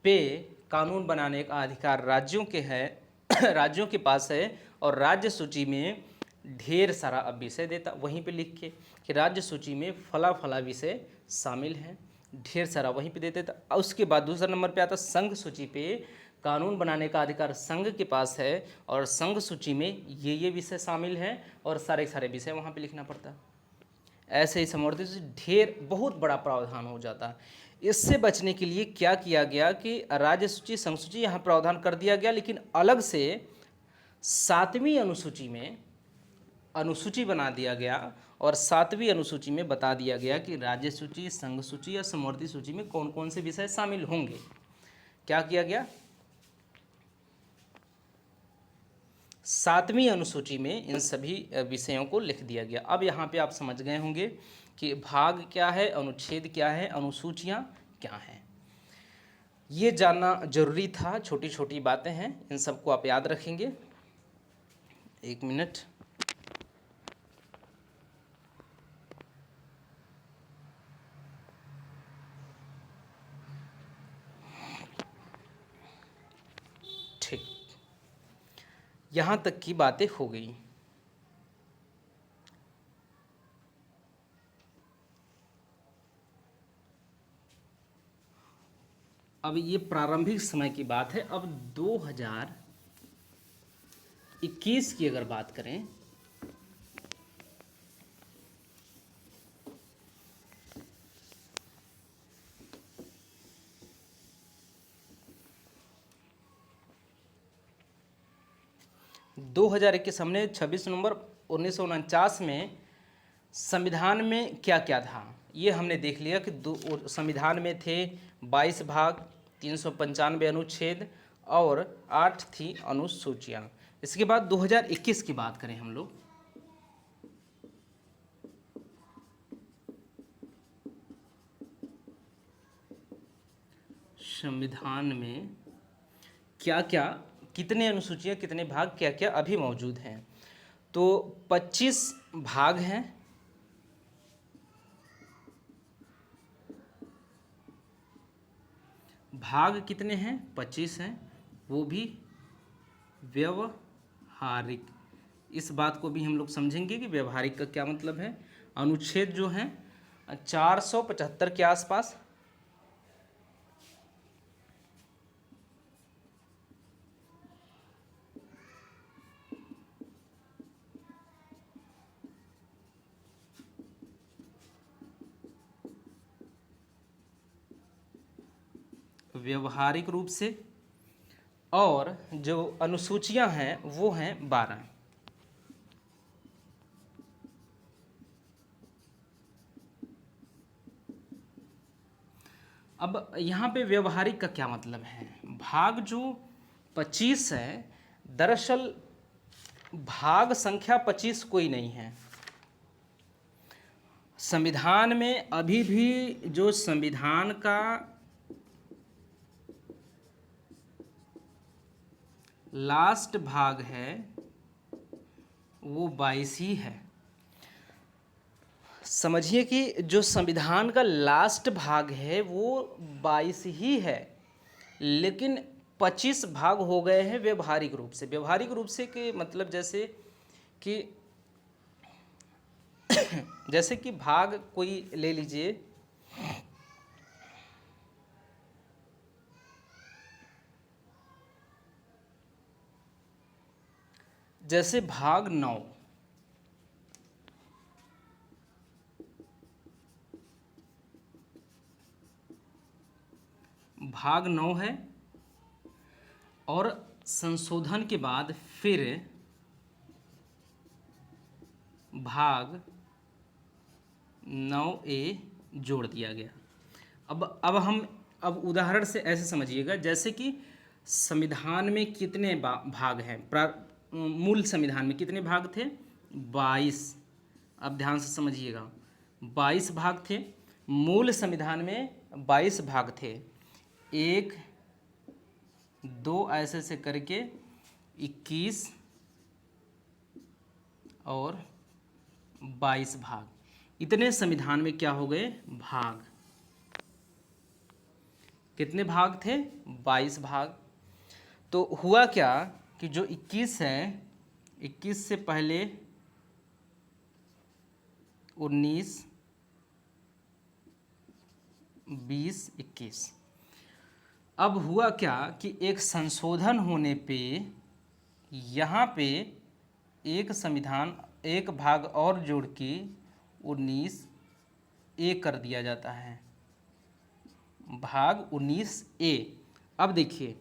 पे कानून बनाने का अधिकार राज्यों के है, राज्यों के पास है, और राज्य सूची में ढेर सारा अब विषय देता, वहीं पे लिख के कि राज्य सूची में फला फला विषय शामिल हैं, ढेर सारा वहीं पे देते था। उसके बाद दूसरा नंबर पे आता संघ सूची पे कानून बनाने का अधिकार संघ के पास है, और संघ सूची में ये विषय शामिल हैं, और सारे सारे विषय वहाँ पे लिखना पड़ता। ऐसे ही समवर्ती सूची ढेर बहुत बड़ा प्रावधान हो जाता। इससे बचने के लिए क्या किया गया कि राज्य सूची, संघ सूची यहाँ प्रावधान कर दिया गया, लेकिन अलग से 7वीं अनुसूची में अनुसूची बना दिया गया, और 7वीं अनुसूची में बता दिया गया कि राज्य सूची, संघ सूची या समवर्ती सूची में कौन कौन से विषय शामिल होंगे। क्या किया गया, 7वीं अनुसूची में इन सभी विषयों को लिख दिया गया। अब यहाँ पे आप समझ गए होंगे कि भाग क्या है, अनुच्छेद क्या है, अनुसूचियाँ क्या हैं। ये जानना जरूरी था, छोटी छोटी बातें हैं, इन सबको आप याद रखेंगे। 1 मिनट। ठीक, यहाँ तक की बातें हो गई। अब ये प्रारंभिक समय की बात है। अब 2021 की अगर बात करें, दो हजार इक्कीस, हमने 26 नवंबर 1949 में संविधान में क्या क्या था ये हमने देख लिया कि संविधान में थे 22 भाग, 395 अनुच्छेद, और 8 थी अनुसूचियाँ। इसके बाद 2021 की बात करें हम लोग, संविधान में क्या क्या, कितने अनुसूचियाँ, कितने भाग, क्या क्या अभी मौजूद हैं। तो 25 भाग हैं, भाग कितने हैं, 25 हैं, वो भी व्यवहारिक। इस बात को भी हम लोग समझेंगे कि व्यवहारिक का क्या मतलब है। अनुच्छेद जो हैं 475 के आसपास, व्यवहारिक रूप से, और जो अनुसूचियां हैं वो हैं 12। अब यहाँ पे व्यवहारिक का क्या मतलब है। भाग जो 25 है, दरअसल भाग संख्या 25 कोई नहीं है। संविधान में अभी भी जो संविधान का लास्ट भाग है वो 22 ही है। समझिए कि जो संविधान का लास्ट भाग है वो 22 ही है, लेकिन 25 भाग हो गए हैं व्यवहारिक रूप से। व्यवहारिक रूप से के मतलब जैसे कि जैसे कि भाग कोई ले लीजिए, जैसे भाग 9, भाग 9 है, और संशोधन के बाद फिर भाग 9A जोड़ दिया गया। अब उदाहरण से ऐसे समझिएगा, जैसे कि संविधान में कितने भाग हैं। मूल संविधान में कितने भाग थे, 22। अब ध्यान से समझिएगा, 22 भाग थे मूल संविधान में, 22 भाग थे। 1 2 ऐसे करके 21 और 22 भाग, इतने संविधान में क्या हो गए, भाग। कितने भाग थे, 22 भाग। तो हुआ क्या कि जो 21 है, 21 से पहले 19 20 21, अब हुआ क्या कि एक संशोधन होने पे यहाँ पे एक संविधान, एक भाग और जोड़ के 19A कर दिया जाता है, भाग 19A। अब देखिए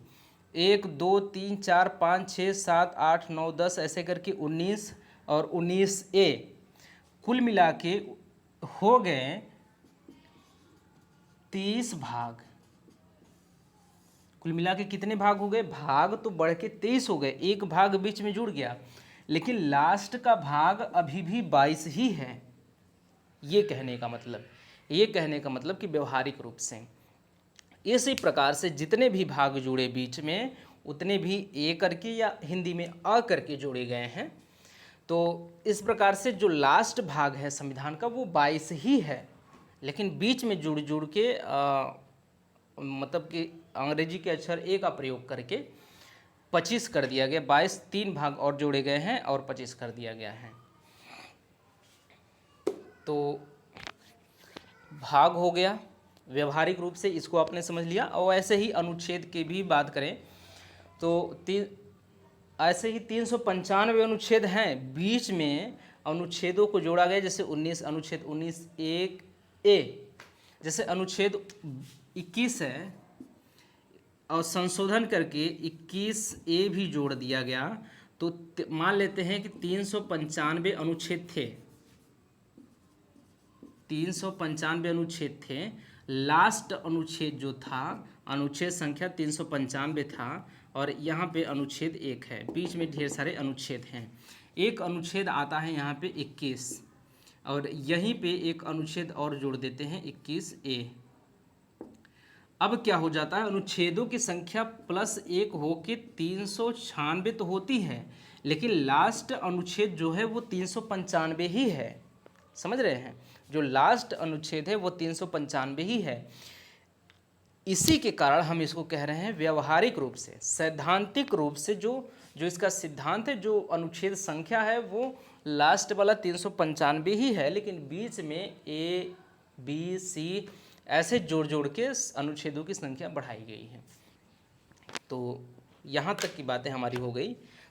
1 2 3 4 5 6 7 8 9 10 ऐसे करके 19 और 19A कुल मिला के हो गए 30 भाग। कुल मिला के कितने भाग हो गए, भाग तो बढ़ के 23 हो गए, एक भाग बीच में जुड़ गया, लेकिन लास्ट का भाग अभी भी 22 ही है। ये कहने का मतलब कि व्यवहारिक रूप से इसी प्रकार से जितने भी भाग जुड़े बीच में, उतने भी ए करके या हिंदी में अ करके जोड़े गए हैं। तो इस प्रकार से जो लास्ट भाग है संविधान का वो 22 ही है, लेकिन बीच में जुड़ जुड़ के मतलब कि अंग्रेजी के अक्षर ए का प्रयोग करके 25 कर दिया गया। 22 3 भाग और जोड़े गए हैं और 25 कर दिया गया है। तो भाग हो गया व्यवहारिक रूप से, इसको आपने समझ लिया। और ऐसे ही अनुच्छेद की भी बात करें तो ऐसे ही 395 अनुच्छेद हैं, बीच में अनुच्छेदों को जोड़ा गया, जैसे 19 अनुच्छेद 19 1 ए, जैसे अनुच्छेद 21 है और संशोधन करके 21A भी जोड़ दिया गया। तो मान लेते हैं कि 395 अनुच्छेद थे, 395 अनुच्छेद थे। लास्ट अनुच्छेद जो था, अनुच्छेद संख्या 395 था, और यहाँ पे अनुच्छेद 1 है, बीच में ढेर सारे अनुच्छेद हैं। एक अनुच्छेद आता है यहाँ पे 21, और यहीं पे एक अनुच्छेद और जोड़ देते हैं 21A। अब क्या हो जाता है, अनुच्छेदों की संख्या +1 होके 396 तो होती है, लेकिन लास्ट अनुच्छेद जो है वो 395 ही है। समझ रहे हैं, जो लास्ट अनुच्छेद है वो 395 ही है। इसी के कारण हम इसको कह रहे हैं व्यवहारिक रूप से, सैद्धांतिक रूप से जो जो इसका सिद्धांत है, जो अनुच्छेद संख्या है वो लास्ट वाला 395 ही है, लेकिन बीच में A, B, C ऐसे जोड़ जोड़ के अनुच्छेदों की संख्या बढ़ाई गई है। तो यहाँ तक की बातें हमारी हो गई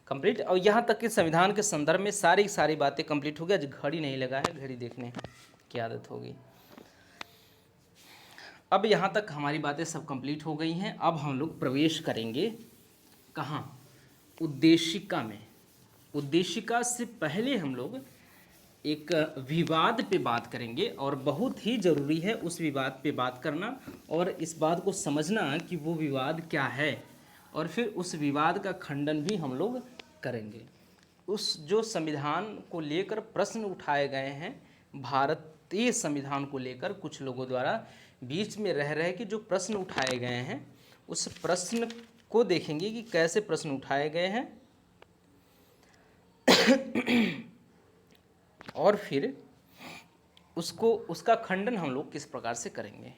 कंप्लीट, और यहाँ तक कि संविधान के संदर्भ में सारी बातें कंप्लीट हो गई। आज घड़ी नहीं लगा है, घड़ी देखने की आदत होगी। अब यहाँ तक हमारी बातें सब कंप्लीट हो गई हैं। अब हम लोग प्रवेश करेंगे कहाँ, उद्देशिका में। उद्देशिका से पहले हम लोग एक विवाद पे बात करेंगे, और बहुत ही ज़रूरी है उस विवाद पे बात करना और इस बात को समझना कि वो विवाद क्या है, और फिर उस विवाद का खंडन भी हम लोग करेंगे। उस जो संविधान को लेकर प्रश्न उठाए गए हैं, भारतीय संविधान को लेकर कुछ लोगों द्वारा बीच में रह के जो प्रश्न उठाए गए हैं, उस प्रश्न को देखेंगे कि कैसे प्रश्न उठाए गए हैं और फिर उसका खंडन हम लोग किस प्रकार से करेंगे।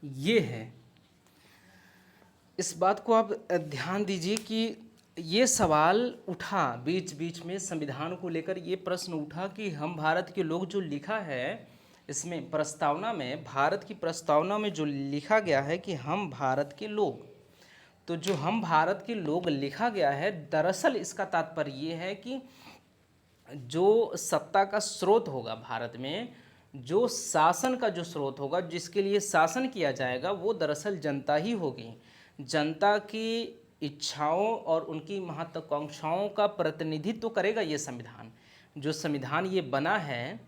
ये है, इस बात को आप ध्यान दीजिए कि ये सवाल उठा बीच बीच में संविधान को लेकर, ये प्रश्न उठा कि हम भारत के लोग, जो लिखा है इसमें प्रस्तावना में, भारत की प्रस्तावना में जो लिखा गया है कि हम भारत के लोग, तो जो हम भारत के लोग लिखा गया है, दरअसल इसका तात्पर्य ये है कि जो सत्ता का स्रोत होगा भारत में, जो शासन का जो स्रोत होगा, जिसके लिए शासन किया जाएगा, वो दरअसल जनता ही होगी। जनता की इच्छाओं और उनकी महत्वाकांक्षाओं का प्रतिनिधित्व करेगा ये संविधान। जो संविधान ये बना है,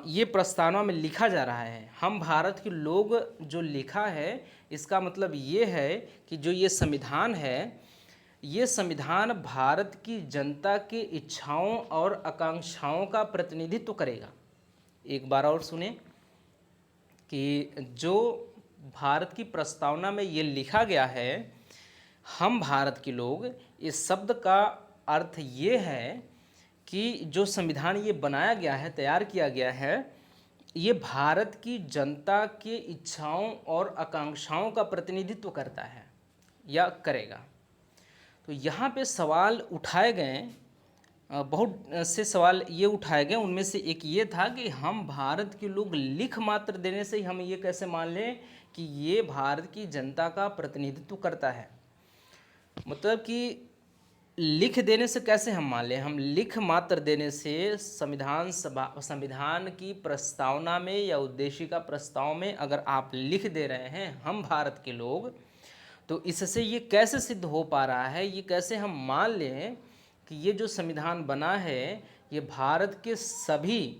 ये प्रस्तावना में लिखा जा रहा है हम भारत के लोग, जो लिखा है, इसका मतलब ये है कि जो ये संविधान है, ये संविधान भारत की जनता की इच्छाओं और आकांक्षाओं का प्रतिनिधित्व करेगा। एक बार और सुने कि जो भारत की प्रस्तावना में ये लिखा गया है, हम भारत के लोग, इस शब्द का अर्थ ये है कि जो संविधान ये बनाया गया है, तैयार किया गया है, ये भारत की जनता के इच्छाओं और आकांक्षाओं का प्रतिनिधित्व करता है या करेगा। तो यहाँ पे सवाल उठाए गए, बहुत से सवाल ये उठाए गए, उनमें से एक ये था कि हम भारत के लोग, लिख मात्र देने से ही हम ये कैसे मान लें कि ये भारत की जनता का प्रतिनिधित्व करता है। मतलब कि लिख देने से कैसे हम मान लें? हम लिख मात्र देने से संविधान की प्रस्तावना में या उद्देशिका प्रस्ताव में अगर आप लिख दे रहे हैं हम भारत के लोग, तो इससे ये कैसे सिद्ध हो पा रहा है, ये कैसे हम मान लें कि ये जो संविधान बना है ये भारत के सभी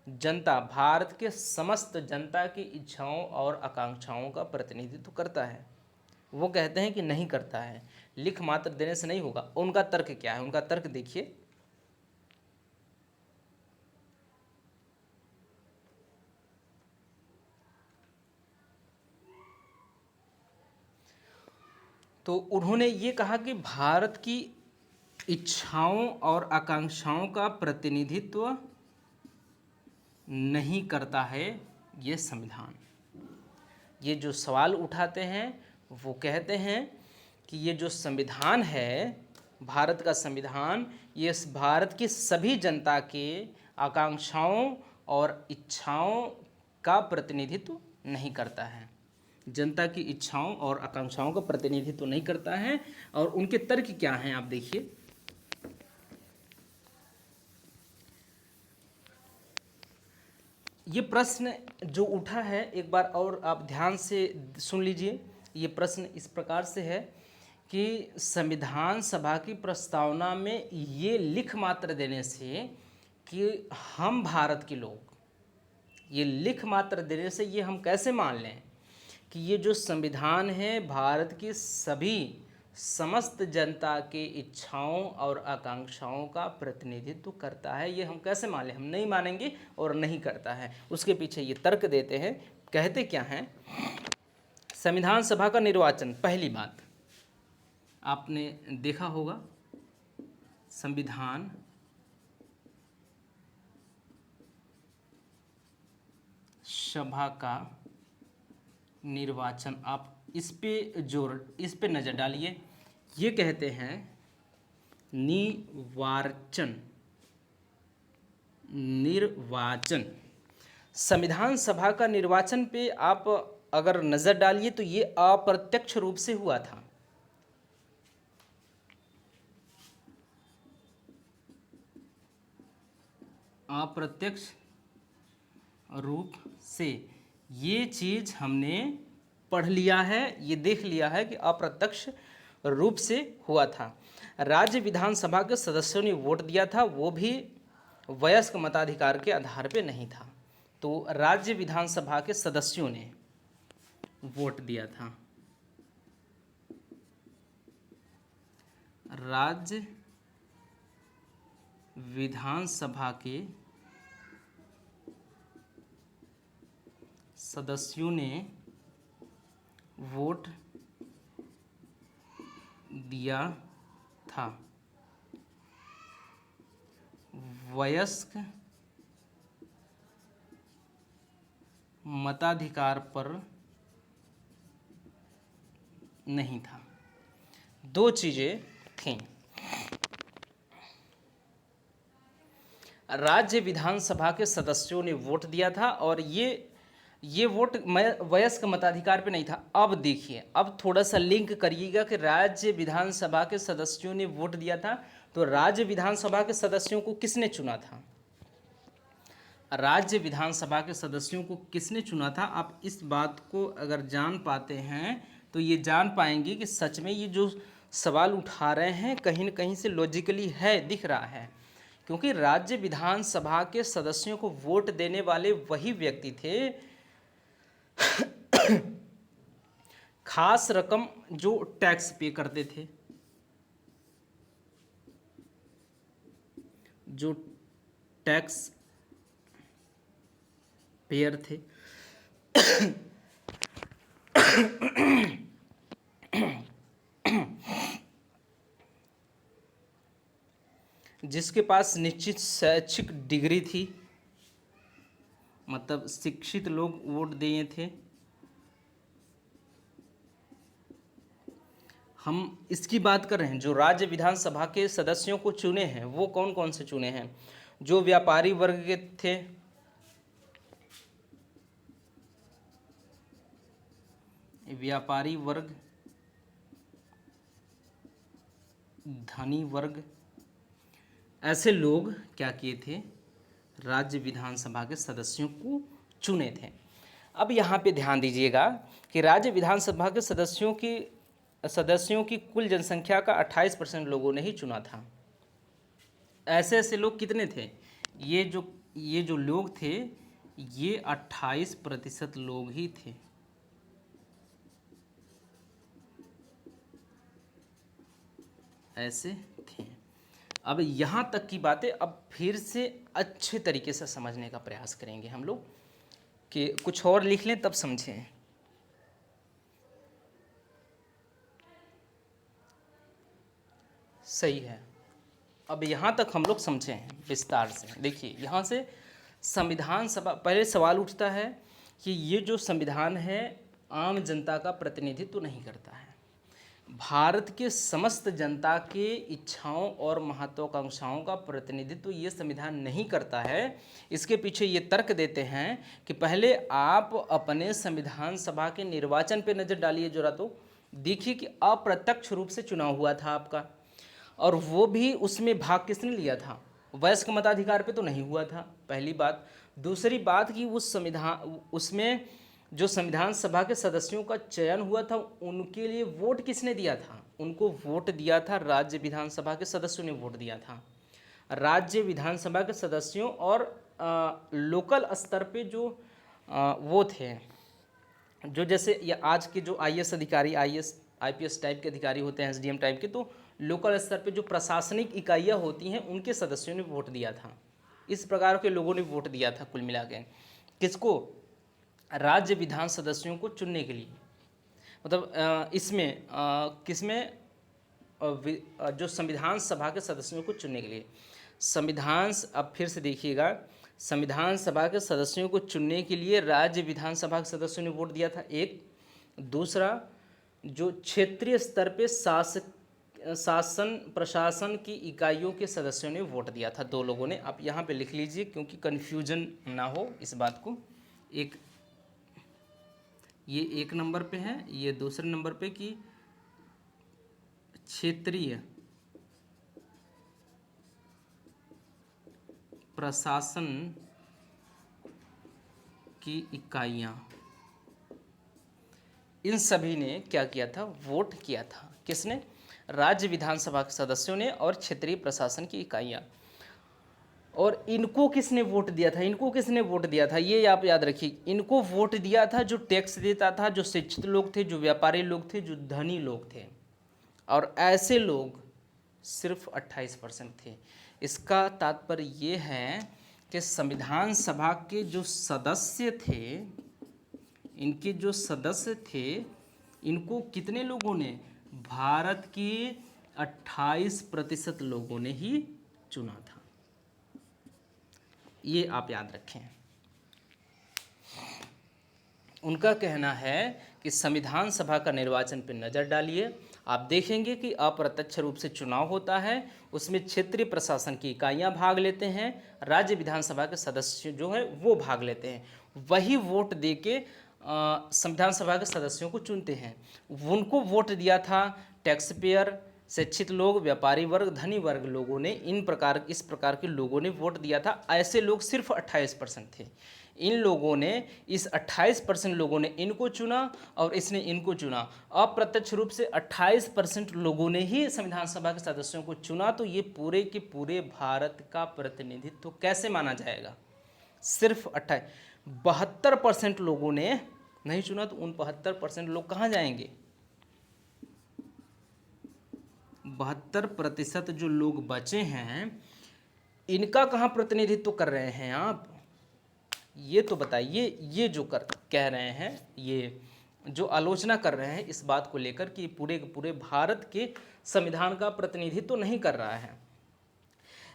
जनता, भारत के समस्त जनता की इच्छाओं और आकांक्षाओं का प्रतिनिधित्व करता है? वो कहते हैं कि नहीं करता है, लिख मात्र देने से नहीं होगा। उनका तर्क क्या है? उनका तर्क देखिए, तो उन्होंने ये कहा कि भारत की इच्छाओं और आकांक्षाओं का प्रतिनिधित्व नहीं करता है ये संविधान। ये जो सवाल उठाते हैं वो कहते हैं कि ये जो संविधान है, भारत का संविधान, ये इस भारत की सभी जनता के आकांक्षाओं और इच्छाओं का प्रतिनिधित्व नहीं करता है, जनता की इच्छाओं और आकांक्षाओं का प्रतिनिधित्व नहीं करता है। और उनके तर्क क्या हैं आप देखिए, ये प्रश्न जो उठा है एक बार और आप ध्यान से सुन लीजिए। ये प्रश्न इस प्रकार से है कि संविधान सभा की प्रस्तावना में ये लिख मात्र देने से कि हम भारत के लोग, ये लिख मात्र देने से ये हम कैसे मान लें कि ये जो संविधान है भारत की सभी समस्त जनता के इच्छाओं और आकांक्षाओं का प्रतिनिधित्व करता है? ये हम कैसे मान लें? हम नहीं मानेंगे और नहीं करता है। उसके पीछे ये तर्क देते हैं, कहते क्या हैं? संविधान सभा का निर्वाचन, पहली बात आपने देखा होगा, संविधान सभा का निर्वाचन, आप इस पे नज़र डालिए। ये कहते हैं निर्वाचन। संविधान सभा का निर्वाचन पे आप अगर नज़र डालिए तो ये अप्रत्यक्ष रूप से हुआ था। अप्रत्यक्ष रूप से ये चीज़ हमने पढ़ लिया है, ये देख लिया है कि अप्रत्यक्ष रूप से हुआ था। राज्य विधानसभा के सदस्यों ने वोट दिया था, वो भी वयस्क मताधिकार के आधार पे नहीं था। तो राज्य विधानसभा के सदस्यों ने वोट दिया था। राज्य विधानसभा के सदस्यों ने वोट दिया था, वयस्क मताधिकार पर नहीं था। दो चीजें थीं। राज्य विधानसभा के सदस्यों ने वोट दिया था और ये वोट वयस्क मताधिकार पे नहीं था। अब देखिए, अब थोड़ा सा लिंक करिएगा कि राज्य विधानसभा के सदस्यों ने वोट दिया था, तो राज्य विधानसभा के सदस्यों को किसने चुना था? राज्य विधानसभा के सदस्यों को किसने चुना था? आप इस बात को अगर जान पाते हैं तो ये जान पाएंगे कि सच में ये जो सवाल उठा रहे हैं कहीं न कहीं से लॉजिकली है, दिख रहा है। क्योंकि राज्य विधानसभा के सदस्यों को वोट देने वाले वही व्यक्ति थे, खास रकम जो टैक्स पे करते थे, जो टैक्स पेयर थे। जिसके पास निश्चित शैक्षिक डिग्री थी, मतलब शिक्षित लोग वोट दिए थे। हम इसकी बात कर रहे हैं, जो राज्य विधानसभा के सदस्यों को चुने हैं वो कौन कौन से चुने हैं? जो व्यापारी वर्ग के थे, व्यापारी वर्ग, धनी वर्ग, ऐसे लोग क्या किए थे, राज्य विधानसभा के सदस्यों को चुने थे। अब यहाँ पे ध्यान दीजिएगा कि राज्य विधानसभा के सदस्यों की कुल जनसंख्या का 28% लोगों ने ही चुना था। ऐसे ऐसे लोग कितने थे, ये जो लोग थे ये 28% लोग ही थे। ऐसे थे। अब यहाँ तक की बातें अब फिर से अच्छे तरीके से समझने का प्रयास करेंगे हम लोग, कि कुछ और लिख लें तब समझें। सही है। अब यहाँ तक हम लोग समझें विस्तार से। देखिए यहाँ से संविधान सभा, पहले सवाल उठता है कि ये जो संविधान है आम जनता का प्रतिनिधित्व नहीं करता है, भारत के समस्त जनता के इच्छाओं और महत्वाकांक्षाओं का प्रतिनिधित्व ये संविधान नहीं करता है। इसके पीछे ये तर्क देते हैं कि पहले आप अपने संविधान सभा के निर्वाचन पे नज़र डालिए जरा, तो देखिए कि अप्रत्यक्ष रूप से चुनाव हुआ था आपका, और वो भी उसमें भाग किसने लिया था, वयस्क मताधिकार पे तो नहीं हुआ था, पहली बात। दूसरी बात कि उसमें जो संविधान सभा के सदस्यों का चयन हुआ था उनके लिए वोट किसने दिया था, उनको वोट दिया था राज्य विधानसभा के सदस्यों ने वोट दिया था। राज्य विधानसभा के सदस्यों और लोकल स्तर पे जो वो थे, जो जैसे ये आज के जो आईएएस अधिकारी, आईपीएस टाइप के अधिकारी होते हैं, एसडीएम टाइप के, तो लोकल स्तर पे जो प्रशासनिक इकाइयाँ होती हैं उनके सदस्यों ने वोट दिया था। इस प्रकार के लोगों ने वोट दिया था कुल मिला के, किसको, राज्य विधान सदस्यों को चुनने के लिए। मतलब इसमें किसमें, जो संविधान सभा के सदस्यों को चुनने के लिए अब फिर से देखिएगा, संविधान सभा के सदस्यों को चुनने के लिए राज्य विधानसभा के सदस्यों ने वोट दिया था, एक। दूसरा, जो क्षेत्रीय स्तर पे शासन प्रशासन की इकाइयों के सदस्यों ने वोट दिया था, 2 लोगों ने। आप यहाँ पे लिख लीजिए क्योंकि कन्फ्यूजन ना हो इस बात को। ये 1 नंबर पे है, ये दूसरे नंबर पे कि क्षेत्रीय प्रशासन की इकाइयाँ, इन सभी ने क्या किया था, वोट किया था। किसने, राज्य विधानसभा के सदस्यों ने और क्षेत्रीय प्रशासन की इकाइयाँ। और इनको किसने वोट दिया था, ये आप याद रखिए, इनको वोट दिया था जो टैक्स देता था, जो शिक्षित लोग थे, जो व्यापारी लोग थे, जो धनी लोग थे। और ऐसे लोग सिर्फ 28% थे। इसका तात्पर्य ये है कि संविधान सभा के जो सदस्य थे, इनको कितने लोगों ने, भारत के 28% लोगों ने ही चुना था। ये आप याद रखें। उनका कहना है कि संविधान सभा का निर्वाचन पर नज़र डालिए, आप देखेंगे कि अप्रत्यक्ष रूप से चुनाव होता है, उसमें क्षेत्रीय प्रशासन की इकाइयाँ भाग लेते हैं, राज्य विधानसभा के सदस्य जो है वो भाग लेते हैं, वही वोट देके संविधान सभा के सदस्यों को चुनते हैं। उनको वोट दिया था टैक्स पेयर, शिक्षित लोग, व्यापारी वर्ग, धनी वर्ग लोगों ने, इस प्रकार के लोगों ने वोट दिया था। ऐसे लोग सिर्फ 28% थे। इन लोगों ने, इस 28% लोगों ने इनको चुना और इसने इनको चुना। अप्रत्यक्ष रूप से 28% लोगों ने ही संविधान सभा के सदस्यों को चुना। तो ये पूरे के पूरे भारत का प्रतिनिधित्व कैसे माना जाएगा, सिर्फ 72% लोगों ने नहीं चुना, तो उन 72% लोग कहाँ जाएंगे, 72% जो लोग बचे हैं इनका कहाँ प्रतिनिधित्व कर रहे हैं आप, ये तो बताइए। ये जो कह रहे हैं, ये जो आलोचना कर रहे हैं इस बात को लेकर कि पूरे के पूरे भारत के संविधान का प्रतिनिधित्व तो नहीं कर रहा है,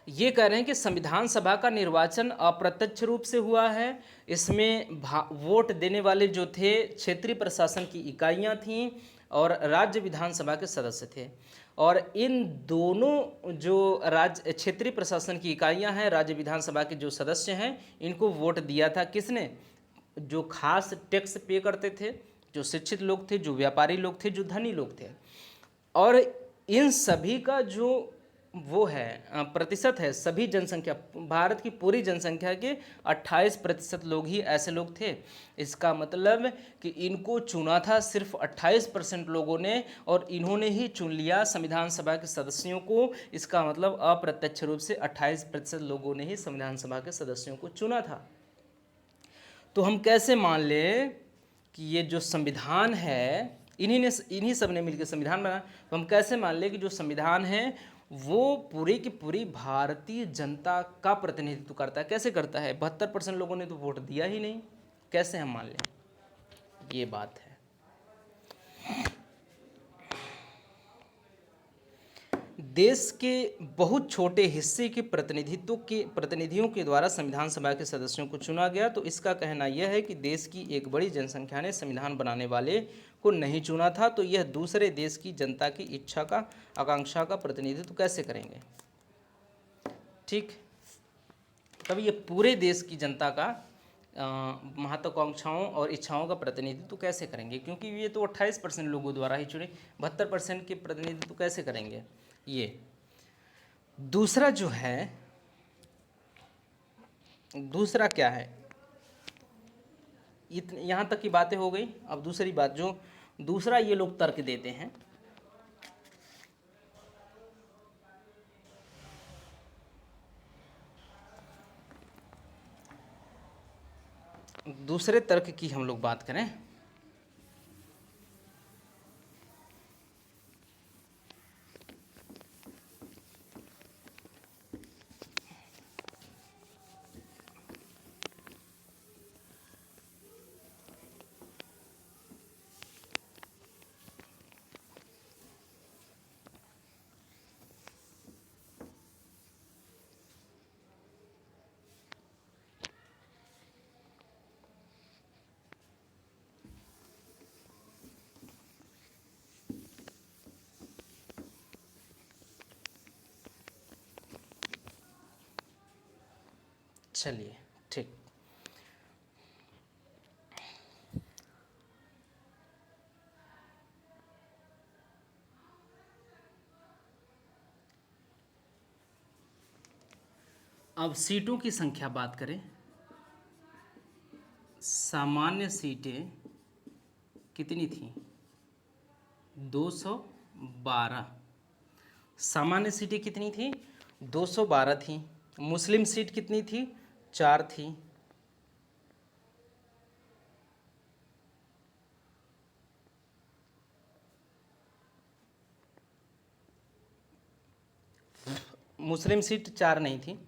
ये कह रहे हैं कि संविधान सभा का निर्वाचन अप्रत्यक्ष रूप से हुआ है, इसमें वोट देने वाले जो थे क्षेत्रीय प्रशासन की इकाइयां थीं और राज्य विधानसभा के सदस्य थे। और इन दोनों जो राज्य क्षेत्रीय प्रशासन की इकाइयां हैं, राज्य विधानसभा के जो सदस्य हैं, इनको वोट दिया था किसने, जो खास टैक्स पे करते थे, जो शिक्षित लोग थे, जो व्यापारी लोग थे, जो धनी लोग थे। और इन सभी का जो वो है प्रतिशत है, सभी जनसंख्या, भारत की पूरी जनसंख्या के 28% लोग ही ऐसे लोग थे। इसका मतलब कि इनको चुना था सिर्फ 28% लोगों ने, और इन्होंने ही चुन लिया संविधान सभा के सदस्यों को। इसका मतलब अप्रत्यक्ष रूप से 28% लोगों ने ही संविधान सभा के सदस्यों को चुना था। तो हम कैसे मान लें कि ये जो संविधान है, इन्हीं सब ने मिलकर संविधान बनाया, तो हम कैसे मान लें कि जो संविधान है वो पूरी की पूरी भारतीय जनता का प्रतिनिधित्व करता है? कैसे करता है? 72% लोगों ने तो वोट दिया ही नहीं, कैसे हम मान लें? ये बात है। देश के बहुत छोटे हिस्से के प्रतिनिधियों के द्वारा संविधान सभा के सदस्यों को चुना गया। तो इसका कहना यह है कि देश की एक बड़ी जनसंख्या ने संविधान बनाने वाले को नहीं चुना था, तो यह दूसरे देश की जनता की इच्छा का, आकांक्षा का प्रतिनिधित्व कैसे करेंगे? ठीक, तब ये पूरे देश की जनता का महत्वाकांक्षाओं और इच्छाओं का प्रतिनिधित्व कैसे करेंगे? क्योंकि ये तो 28% लोगों द्वारा ही चुने, 72% के प्रतिनिधित्व कैसे करेंगे? ये दूसरा जो है, दूसरा क्या है? यहाँ तक की बातें हो गई। अब दूसरी बात, जो दूसरा ये लोग तर्क देते हैं, दूसरे तर्क की हम लोग बात करें, चलिए ठीक। अब सीटों की संख्या बात करें। सामान्य सीटें कितनी थी? 212। सामान्य सीटें कितनी थी? 212 थी। मुस्लिम सीट कितनी थी? 4 थी। मुस्लिम सीट 4 नहीं थी।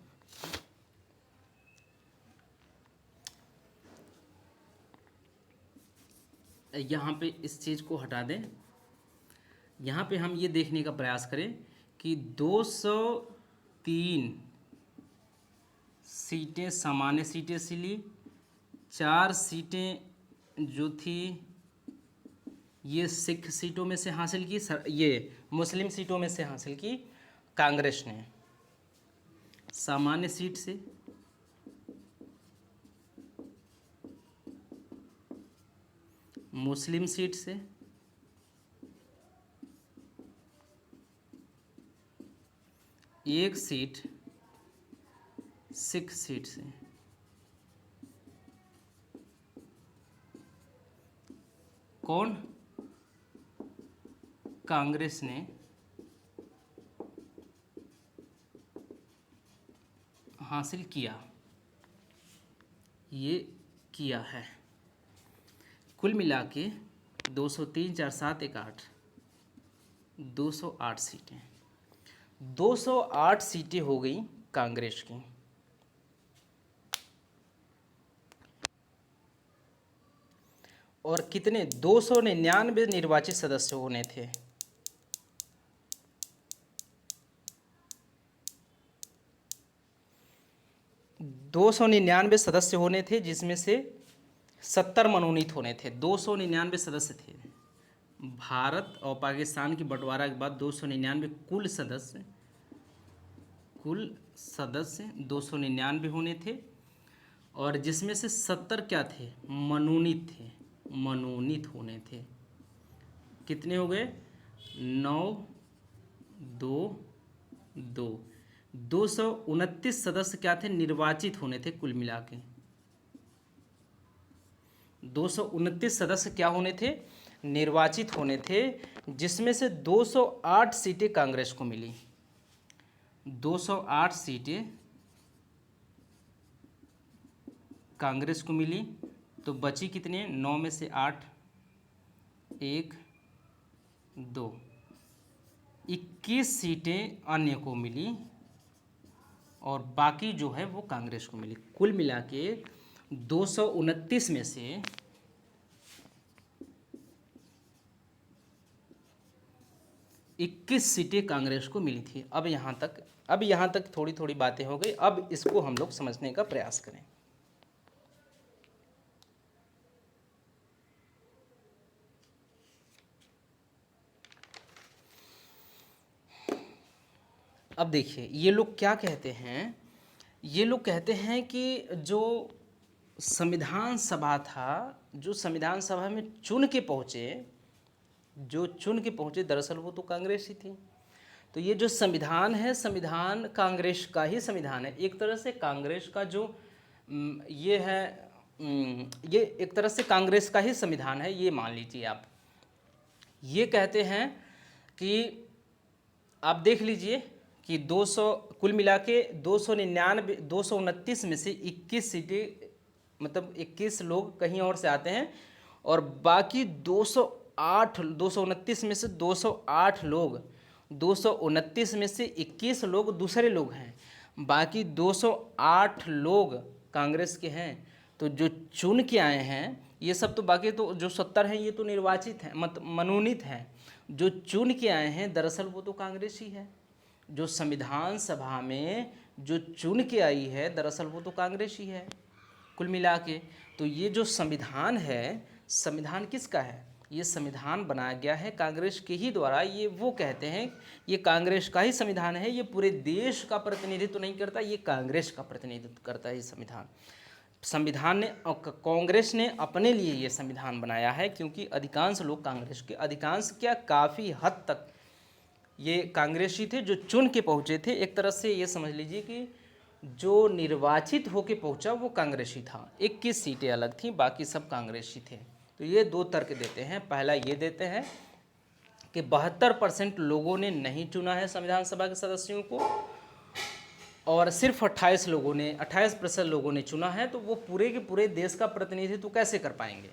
यहाँ पे इस चीज़ को हटा दें। यहाँ पे हम ये देखने का प्रयास करें कि 203 सीटें सामान्य सीटें से ली, 4 सीटें जो थी ये सिख सीटों में से हासिल की, ये मुस्लिम सीटों में से हासिल की कांग्रेस ने। सामान्य सीट से मुस्लिम सीट से एक सीट सिख सीट से। कौन? कांग्रेस ने हासिल किया, ये किया है। कुल मिला के 203 4 7 1 8 208 सीटें। 208 सीटें हो गई कांग्रेस की। और कितने? 299 निर्वाचित सदस्य होने थे। 299 सदस्य होने थे, जिसमें से 70 मनोनीत होने थे। 299 सदस्य थे। भारत और पाकिस्तान की बंटवारा के बाद 299 कुल सदस्य 299 होने थे, और जिसमें से 70 क्या थे? मनोनीत थे, मनोनीत होने थे। कितने हो गए? 9 दो दो 229 सदस्य क्या थे, निर्वाचित होने थे कुल मिला के। 229 सदस्य क्या होने थे, निर्वाचित होने थे, जिसमें से 208 सीटें कांग्रेस को मिली। 208 सीटें कांग्रेस को मिली, तो बची कितने, 9 में से 8, 1 2, 21 सीटें अन्य को मिली और बाकी जो है वो कांग्रेस को मिली। कुल मिला के 229 में से 21 सीटें कांग्रेस को मिली थी। अब यहाँ तक थोड़ी थोड़ी बातें हो गई। अब इसको हम लोग समझने का प्रयास करें। अब देखिए ये लोग क्या कहते हैं, ये लोग कहते हैं कि जो संविधान सभा था, जो संविधान सभा में चुन के पहुँचे, दरअसल वो तो कांग्रेस ही थी। तो ये जो संविधान है, संविधान कांग्रेस का ही संविधान है। एक तरह से कांग्रेस का जो ये है, ये एक तरह से कांग्रेस का ही संविधान है, ये मान लीजिए आप। ये कहते हैं कि आप देख लीजिए कि 200 कुल मिला के 229 में से 21 सीटें, मतलब 21 लोग कहीं और से आते हैं और बाकी 229 में से 208 लोग, 229 में से 21 लोग दूसरे लोग हैं, बाकी 208 लोग कांग्रेस के हैं। तो जो चुन के आए हैं ये सब, तो बाकी तो जो 70 हैं ये तो निर्वाचित हैं, मनोनीत हैं। जो चुन के आए हैं दरअसल वो तो कांग्रेस ही है। जो संविधान सभा में जो चुन के आई है दरअसल वो तो कांग्रेस ही है कुल मिला के। तो ये जो संविधान है, संविधान किसका है, ये संविधान बनाया गया है कांग्रेस के ही द्वारा। ये वो कहते हैं ये कांग्रेस का ही संविधान है, ये पूरे देश का प्रतिनिधित्व नहीं करता, ये कांग्रेस का प्रतिनिधित्व करता है ये संविधान। संविधान ने, कांग्रेस ने अपने लिए ये संविधान बनाया है, क्योंकि अधिकांश लोग कांग्रेस के, अधिकांश क्या काफ़ी हद तक ये कांग्रेसी थे जो चुन के पहुँचे थे। एक तरह से ये समझ लीजिए कि जो निर्वाचित होके पहुँचा वो कांग्रेसी था। 21 सीटें अलग थीं, बाकी सब कांग्रेसी थे। तो ये दो तर्क देते हैं। पहला ये देते हैं कि 72% लोगों ने नहीं चुना है संविधान सभा के सदस्यों को और सिर्फ 28% लोगों ने चुना है, तो वो पूरे के पूरे देश का प्रतिनिधित्व कैसे कर पाएंगे।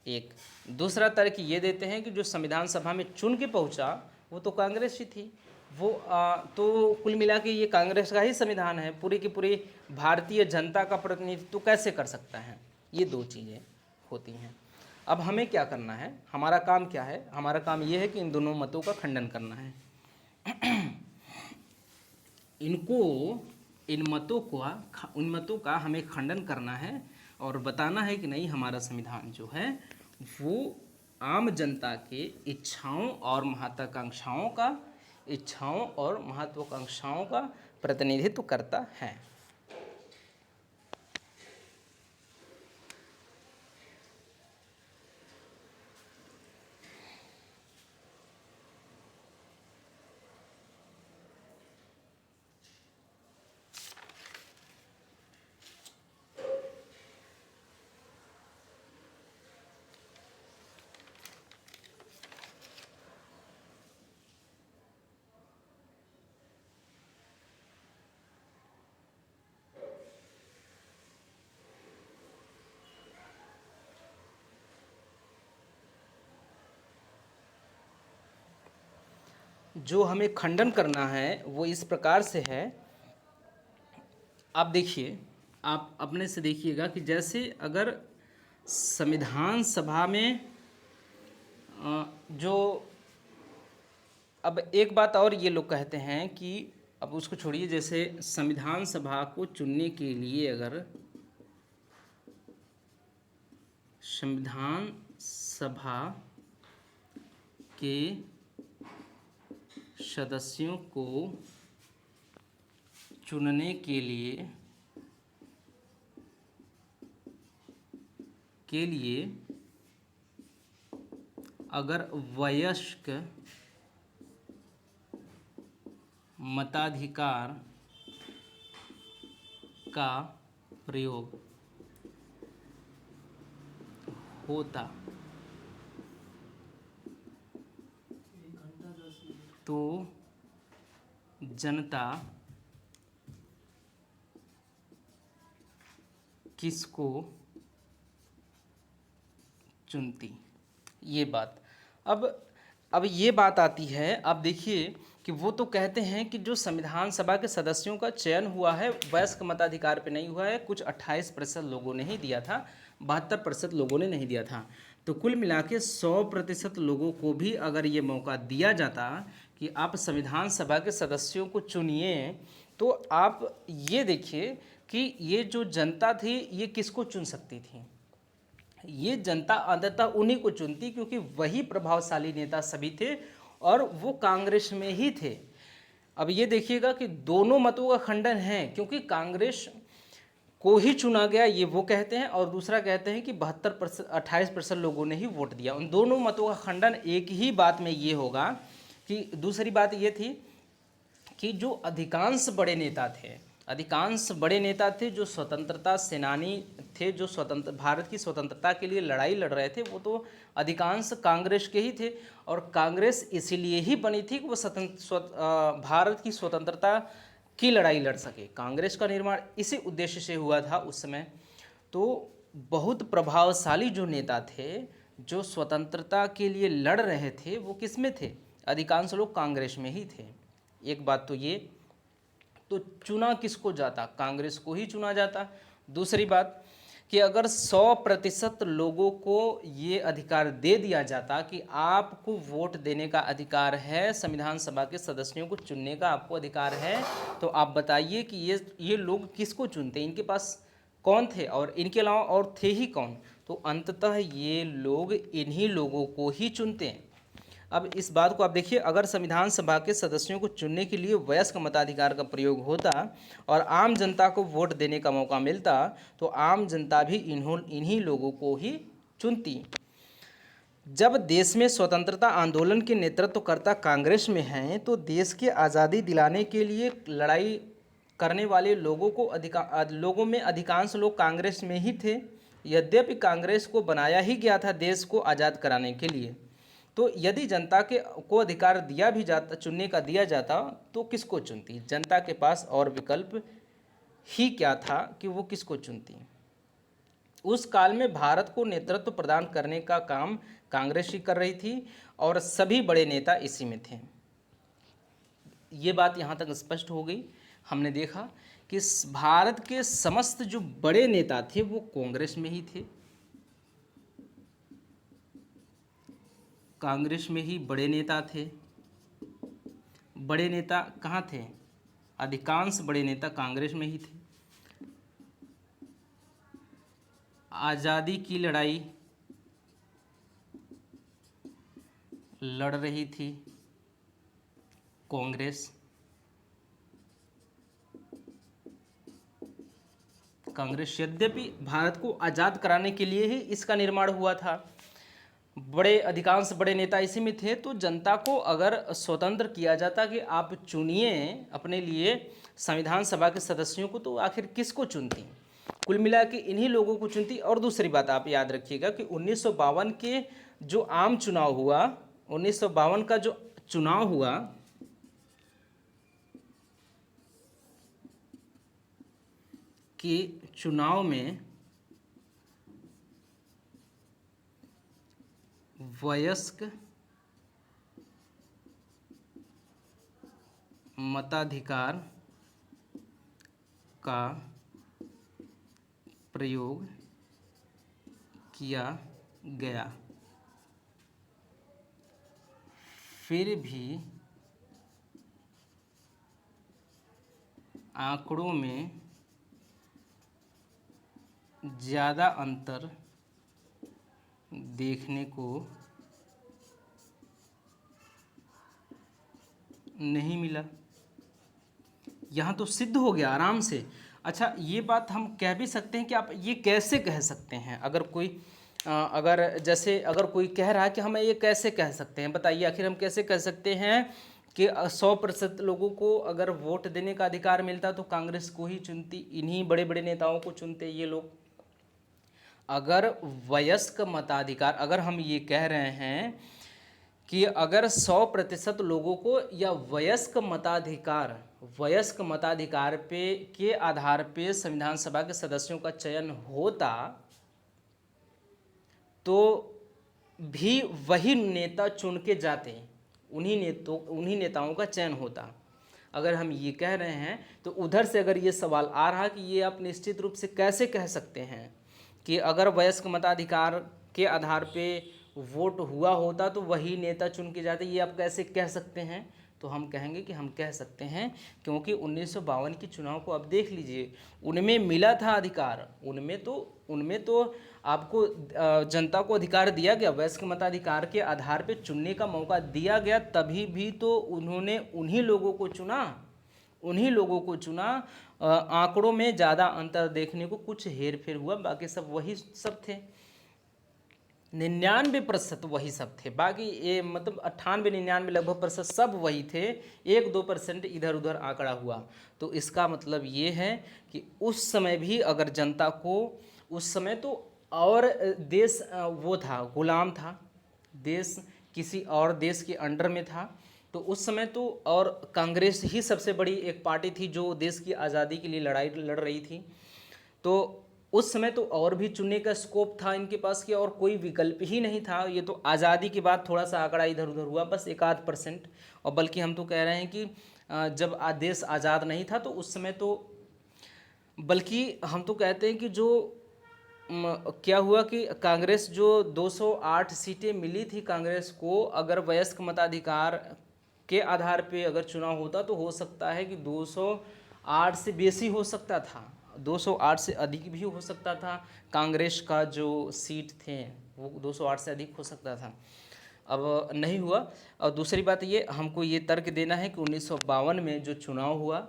एक दूसरा तर्क ये देते हैं कि जो संविधान सभा में चुन के पहुंचा वो तो कांग्रेस ही थी, वो तो कुल मिला के ये कांग्रेस का ही संविधान है, पूरी की पूरी भारतीय जनता का प्रतिनिधित्व कैसे कर सकता है। ये दो चीज़ें होती हैं। अब हमें क्या करना है, हमारा काम क्या है, हमारा काम ये है कि इन दोनों मतों का खंडन करना है। इन मतों का हमें खंडन करना है और बताना है कि नहीं, हमारा संविधान जो है वो आम जनता के इच्छाओं और महत्वाकांक्षाओं का प्रतिनिधित्व करता है। जो हमें खंडन करना है वो इस प्रकार से है। आप देखिए, आप अपने से देखिएगा कि जैसे अगर संविधान सभा में जो, अब एक बात और ये लोग कहते हैं कि, अब उसको छोड़िए, जैसे संविधान सभा को चुनने के लिए अगर संविधान सभा के सदस्यों को चुनने के लिए अगर वयस्क मताधिकार का प्रयोग होता तो जनता किसको चुनती। ये बात अब ये बात आती है। अब देखिए कि वो तो कहते हैं कि जो संविधान सभा के सदस्यों का चयन हुआ है वयस्क मताधिकार पे नहीं हुआ है, कुछ 28% लोगों ने ही दिया था, 72% लोगों ने नहीं दिया था। तो कुल मिला के 100% लोगों को भी अगर ये मौका दिया जाता कि आप संविधान सभा के सदस्यों को चुनिए, तो आप ये देखिए कि ये जो जनता थी ये किसको चुन सकती थी। ये जनता अंततः उन्हीं को चुनती क्योंकि वही प्रभावशाली नेता सभी थे और वो कांग्रेस में ही थे। अब ये देखिएगा कि दोनों मतों का खंडन है, क्योंकि कांग्रेस को ही चुना गया ये वो कहते हैं और दूसरा कहते हैं कि 72% 28% लोगों ने ही वोट दिया। उन दोनों मतों का खंडन एक ही बात में ये होगा कि दूसरी बात ये थी कि जो अधिकांश बड़े नेता थे जो स्वतंत्रता सेनानी थे, जो भारत की स्वतंत्रता के लिए लड़ाई लड़ रहे थे, वो तो अधिकांश कांग्रेस के ही थे। और कांग्रेस इसीलिए ही बनी थी कि वो भारत की स्वतंत्रता की लड़ाई लड़ सके। कांग्रेस का निर्माण इसी उद्देश्य से हुआ था उस समय। तो बहुत प्रभावशाली जो नेता थे जो स्वतंत्रता के लिए लड़ रहे थे वो किस में थे, अधिकांश लोग कांग्रेस में ही थे। एक बात तो ये, तो चुना किसको जाता, कांग्रेस को ही चुना जाता। दूसरी बात कि अगर 100% लोगों को ये अधिकार दे दिया जाता कि आपको वोट देने का अधिकार है, संविधान सभा के सदस्यों को चुनने का आपको अधिकार है, तो आप बताइए कि ये लोग किसको चुनते, इनके पास कौन थे और इनके अलावा और थे ही कौन। तो अंततः ये लोग इन्हीं लोगों को ही चुनते हैं। अब इस बात को आप देखिए, अगर संविधान सभा के सदस्यों को चुनने के लिए वयस्क मताधिकार का प्रयोग होता और आम जनता को वोट देने का मौका मिलता तो आम जनता भी इन्हीं लोगों को ही चुनती। जब देश में स्वतंत्रता आंदोलन के नेतृत्वकर्ता कांग्रेस में हैं तो देश की आज़ादी दिलाने के लिए लड़ाई करने वाले लोगों में अधिकांश लोग कांग्रेस में ही थे। यद्यपि कांग्रेस को बनाया ही गया था देश को आज़ाद कराने के लिए, तो यदि जनता को अधिकार दिया भी जाता, चुनने का दिया जाता, तो किसको चुनती। जनता के पास और विकल्प ही क्या था कि वो किसको चुनती। उस काल में भारत को नेतृत्व प्रदान करने का काम कांग्रेस ही कर रही थी और सभी बड़े नेता इसी में थे। ये बात यहाँ तक स्पष्ट हो गई। हमने देखा कि भारत के समस्त जो बड़े नेता थे वो कांग्रेस में ही थे, कांग्रेस में ही बड़े नेता थे। बड़े नेता कहाँ थे, अधिकांश बड़े नेता कांग्रेस में ही थे। आज़ादी की लड़ाई लड़ रही थी कांग्रेस। यद्यपि भारत को आज़ाद कराने के लिए ही इसका निर्माण हुआ था, अधिकांश बड़े नेता इसी में थे। तो जनता को अगर स्वतंत्र किया जाता कि आप चुनिए अपने लिए संविधान सभा के सदस्यों को, तो आखिर किसको चुनती, कुल मिला के इन्हीं लोगों को चुनती। और दूसरी बात आप याद रखिएगा कि 1952 के जो आम चुनाव हुआ, 1952 का जो चुनाव हुआ, कि चुनाव में वयस्क मताधिकार का प्रयोग किया गया। फिर भी आंकड़ों में ज़्यादा अंतर देखने को नहीं मिला। यहाँ तो सिद्ध हो गया आराम से। अच्छा, ये बात हम कह भी सकते हैं कि आप ये कैसे कह सकते हैं, अगर कोई कह रहा है कि हम ये कैसे कह सकते हैं, बताइए आखिर हम कैसे कह सकते हैं कि 100% लोगों को अगर वोट देने का अधिकार मिलता तो कांग्रेस को ही चुनती, इन्हीं बड़े बड़े नेताओं को चुनते ये लोग। अगर वयस्क मताधिकार, अगर हम ये कह रहे हैं कि अगर 100% लोगों को या वयस्क मताधिकार पे के आधार पे संविधान सभा के सदस्यों का चयन होता तो भी वही नेता चुन के जाते, उन्हीं नेताओं का चयन होता। अगर हम ये कह रहे हैं तो उधर से अगर ये सवाल आ रहा कि ये आप निश्चित रूप से कैसे कह सकते हैं कि अगर वयस्क मताधिकार के आधार पे वोट हुआ होता तो वही नेता चुन के जाते, ये आप कैसे कह सकते हैं? तो हम कहेंगे कि हम कह सकते हैं क्योंकि 1952 के चुनाव को अब देख लीजिए, उनमें मिला था अधिकार, उनमें तो आपको जनता को अधिकार दिया गया, वयस्क मताधिकार के आधार पे चुनने का मौका दिया गया, तभी भी तो उन्होंने उन्हीं लोगों को चुना। आंकड़ों में ज़्यादा अंतर देखने को, कुछ हेर फेर हुआ, बाकी सब वही सब थे, 99% वही सब थे, बाकी ये मतलब 98-99 लगभग % सब वही थे, 1-2% इधर उधर आंकड़ा हुआ। तो इसका मतलब ये है कि उस समय भी अगर जनता को, उस समय तो और देश वो था, गुलाम था, देश किसी और देश के अंडर में था, तो उस समय तो और कांग्रेस ही सबसे बड़ी एक पार्टी थी जो देश की आज़ादी के लिए लड़ाई लड़ रही थी। तो उस समय तो और भी चुनने का स्कोप था इनके पास कि और कोई विकल्प ही नहीं था। ये तो आज़ादी के बाद थोड़ा सा आंकड़ा इधर उधर हुआ, बस 1-8%। और बल्कि हम तो कह रहे हैं कि जब देश आज़ाद नहीं था तो उस समय तो, बल्कि हम तो कहते हैं कि जो क्या हुआ कि कांग्रेस जो 208 सीटें मिली थी कांग्रेस को, अगर वयस्क मताधिकार के आधार पे अगर चुनाव होता तो हो सकता है कि 208 से बेसी हो सकता था, 208 से अधिक भी हो सकता था। कांग्रेस का जो सीट थे वो 208 से अधिक हो सकता था, अब नहीं हुआ। और दूसरी बात ये, हमको ये तर्क देना है कि 1952 में जो चुनाव हुआ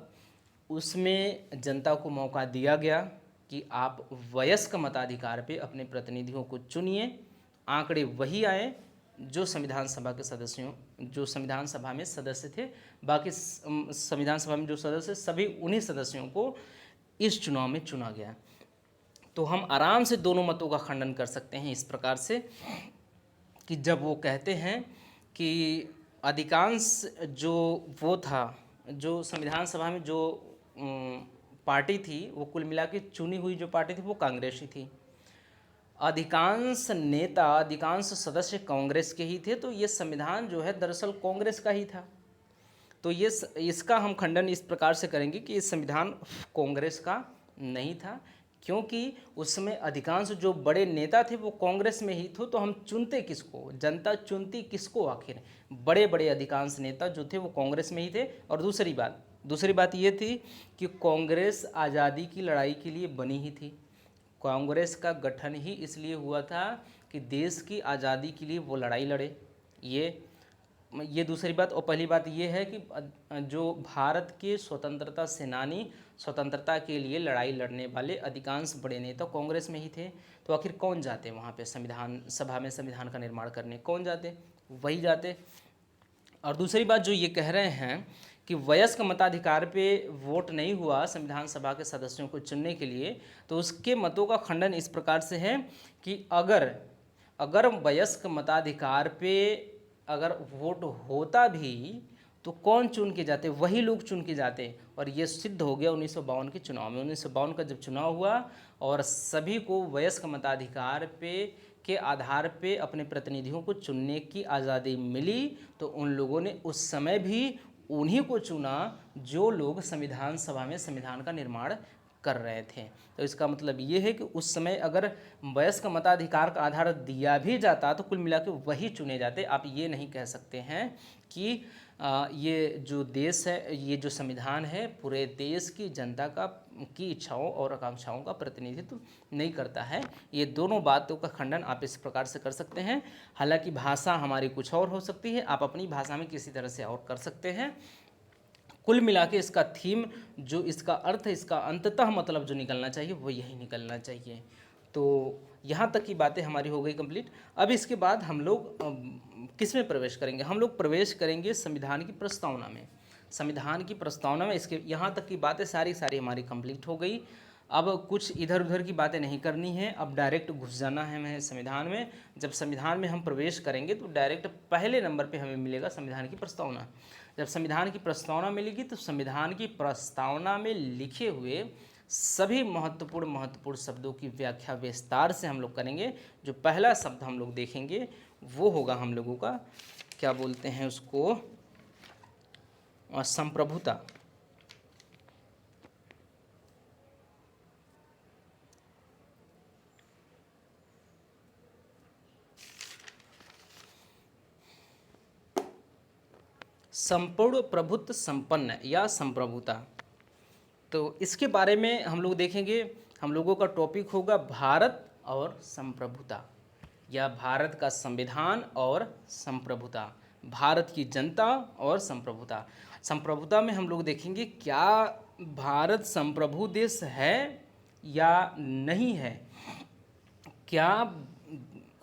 उसमें जनता को मौका दिया गया कि आप वयस्क मताधिकार पे अपने प्रतिनिधियों को चुनिए। आंकड़े वही आए जो संविधान सभा के सदस्यों, जो संविधान सभा में सदस्य थे, बाकी संविधान सभा में जो सदस्य सभी उन्हीं सदस्यों को इस चुनाव में चुना गया। तो हम आराम से दोनों मतों का खंडन कर सकते हैं इस प्रकार से कि जब वो कहते हैं कि अधिकांश जो वो था, जो संविधान सभा में जो पार्टी थी वो कुल मिला के चुनी हुई जो पार्टी थी वो कांग्रेस ही थी, अधिकांश नेता, अधिकांश सदस्य कांग्रेस के ही थे, तो ये संविधान जो है दरअसल कांग्रेस का ही था। तो ये इसका हम खंडन इस प्रकार से करेंगे कि ये संविधान कांग्रेस का नहीं था, क्योंकि उसमें अधिकांश जो बड़े नेता थे वो कांग्रेस में ही थे। तो हम चुनते किसको, जनता चुनती किसको आखिर? बड़े बड़े अधिकांश नेता जो थे वो कांग्रेस में ही थे। और दूसरी बात ये थी कि कांग्रेस आज़ादी की लड़ाई के लिए बनी ही थी, कांग्रेस का गठन ही इसलिए हुआ था कि देश की आज़ादी के लिए वो लड़ाई लड़े। ये दूसरी बात। और पहली बात ये है कि जो भारत के स्वतंत्रता सेनानी, स्वतंत्रता के लिए लड़ाई लड़ने वाले अधिकांश बड़े नेता कांग्रेस में ही थे। तो आखिर कौन जाते वहाँ पे संविधान सभा में संविधान का निर्माण करने? कौन जाते? वही जाते। और दूसरी बात जो ये कह रहे हैं कि वयस्क मताधिकार पे वोट नहीं हुआ संविधान सभा के सदस्यों को चुनने के लिए, तो उसके मतों का खंडन इस प्रकार से है कि अगर वयस्क मताधिकार पे अगर वोट होता भी तो कौन चुन के जाते? वही लोग चुन के जाते। और ये सिद्ध हो गया 1952 के चुनाव में। 1952 का जब चुनाव हुआ और सभी को वयस्क मताधिकार पे के आधार पे अपने प्रतिनिधियों को चुनने की आज़ादी मिली, तो उन लोगों ने उस समय भी उन्हीं को चुना जो लोग संविधान सभा में संविधान का निर्माण कर रहे थे। तो इसका मतलब ये है कि उस समय अगर वयस्क मताधिकार का आधार दिया भी जाता तो कुल मिला के वही चुने जाते। आप ये नहीं कह सकते हैं कि ये जो देश है, ये जो संविधान है पूरे देश की जनता की इच्छाओं और आकांक्षाओं का प्रतिनिधित्व नहीं करता है। ये दोनों बातों का खंडन आप इस प्रकार से कर सकते हैं। हालांकि भाषा हमारी कुछ और हो सकती है, आप अपनी भाषा में किसी तरह से और कर सकते हैं। कुल मिला के इसका थीम, जो इसका अर्थ है, इसका अंततः मतलब जो निकलना चाहिए वो यही निकलना चाहिए। तो यहाँ तक की बातें हमारी हो गई कंप्लीट। अब इसके बाद हम लोग किस में प्रवेश करेंगे? हम लोग प्रवेश करेंगे संविधान की प्रस्तावना में। संविधान की प्रस्तावना में इसके यहाँ तक की बातें सारी हमारी कंप्लीट हो गई। अब कुछ इधर उधर की बातें नहीं करनी है, अब डायरेक्ट घुस जाना है हमें संविधान में। जब संविधान में हम प्रवेश करेंगे तो डायरेक्ट पहले नंबर पे हमें मिलेगा संविधान की प्रस्तावना। जब संविधान की प्रस्तावना मिलेगी तो संविधान की प्रस्तावना में लिखे हुए सभी महत्वपूर्ण शब्दों की व्याख्या विस्तार से हम लोग करेंगे। जो पहला शब्द हम लोग देखेंगे वो होगा हम लोगों का, क्या बोलते हैं उसको, संप्रभुता। संपूर्ण प्रभुत्व संपन्न या संप्रभुता। तो इसके बारे में हम लोग देखेंगे। हम लोगों का टॉपिक होगा भारत और संप्रभुता, या भारत का संविधान और संप्रभुता, भारत की जनता और संप्रभुता। संप्रभुता में हम लोग देखेंगे क्या भारत संप्रभु देश है या नहीं है, क्या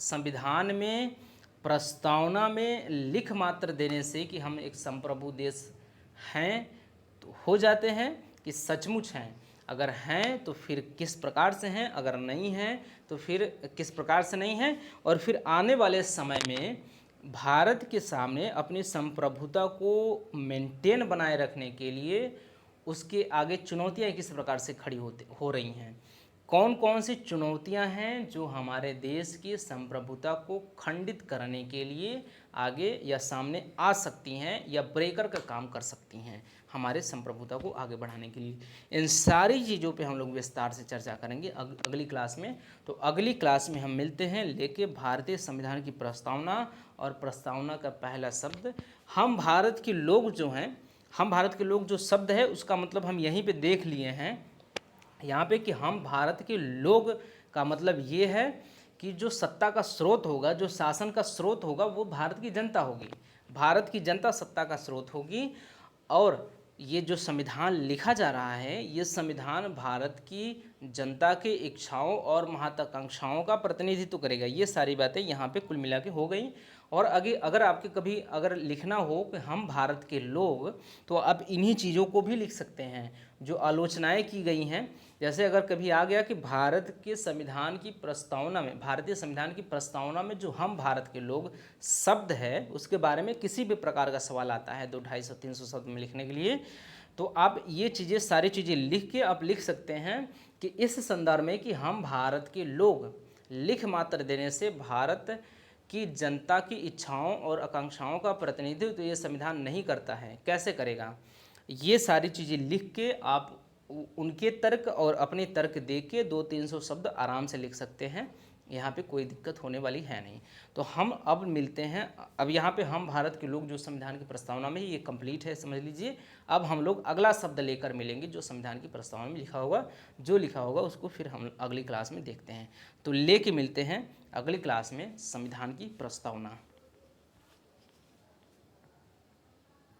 संविधान में प्रस्तावना में लिख मात्र देने से कि हम एक संप्रभु देश हैं तो हो जाते हैं कि सचमुच हैं, अगर हैं तो फिर किस प्रकार से हैं, अगर नहीं हैं तो फिर किस प्रकार से नहीं हैं, और फिर आने वाले समय में भारत के सामने अपनी संप्रभुता को मेंटेन बनाए रखने के लिए उसके आगे चुनौतियां किस प्रकार से खड़ी हो रही हैं, कौन कौन सी चुनौतियां हैं जो हमारे देश की संप्रभुता को खंडित करने के लिए आगे या सामने आ सकती हैं या ब्रेकर का काम कर सकती हैं हमारे संप्रभुता को आगे बढ़ाने के लिए। इन सारी चीज़ों पे हम लोग विस्तार से चर्चा करेंगे अगली क्लास में। तो अगली क्लास में हम मिलते हैं लेके भारतीय संविधान की प्रस्तावना, और प्रस्तावना का पहला शब्द हम भारत के लोग जो हैं, हम भारत के लोग जो शब्द है उसका मतलब हम यहीं पे देख लिए हैं यहाँ पे कि हम भारत के लोग का मतलब ये है कि जो सत्ता का स्रोत होगा, जो शासन का स्रोत होगा वो भारत की जनता होगी। भारत की जनता सत्ता का स्रोत होगी, और ये जो संविधान लिखा जा रहा है ये संविधान भारत की जनता के इच्छाओं और महत्वाकांक्षाओं का प्रतिनिधित्व करेगा। ये सारी बातें यहाँ पे कुल मिला के हो गई। और आगे अगर आपके कभी अगर लिखना हो कि हम भारत के लोग, तो आप इन्हीं चीज़ों को भी लिख सकते हैं जो आलोचनाएं की गई हैं। जैसे अगर कभी आ गया कि भारत के संविधान की प्रस्तावना में, भारतीय संविधान की प्रस्तावना में जो हम भारत के लोग शब्द है उसके बारे में किसी भी प्रकार का सवाल आता है 200, 250, 300 शब्द में लिखने के लिए, तो आप ये चीज़ें सारी चीज़ें लिख के आप लिख सकते हैं कि इस संदर्भ में कि हम भारत के लोग, लिख मात्र देने से भारत की जनता की इच्छाओं और आकांक्षाओं का प्रतिनिधित्व तो ये संविधान नहीं करता है, कैसे करेगा। ये सारी चीज़ें लिख के आप उनके तर्क और अपने तर्क दे के 200-300 शब्द आराम से लिख सकते हैं, यहाँ पे कोई दिक्कत होने वाली है नहीं। तो हम अब मिलते हैं, अब यहाँ पे हम भारत के लोग जो संविधान की प्रस्तावना में ये कंप्लीट है समझ लीजिए। अब हम लोग अगला शब्द लेकर मिलेंगे जो संविधान की प्रस्तावना में लिखा होगा, जो लिखा होगा उसको फिर हम अगली क्लास में देखते हैं। तो लेके मिलते हैं अगली क्लास में संविधान की प्रस्तावना।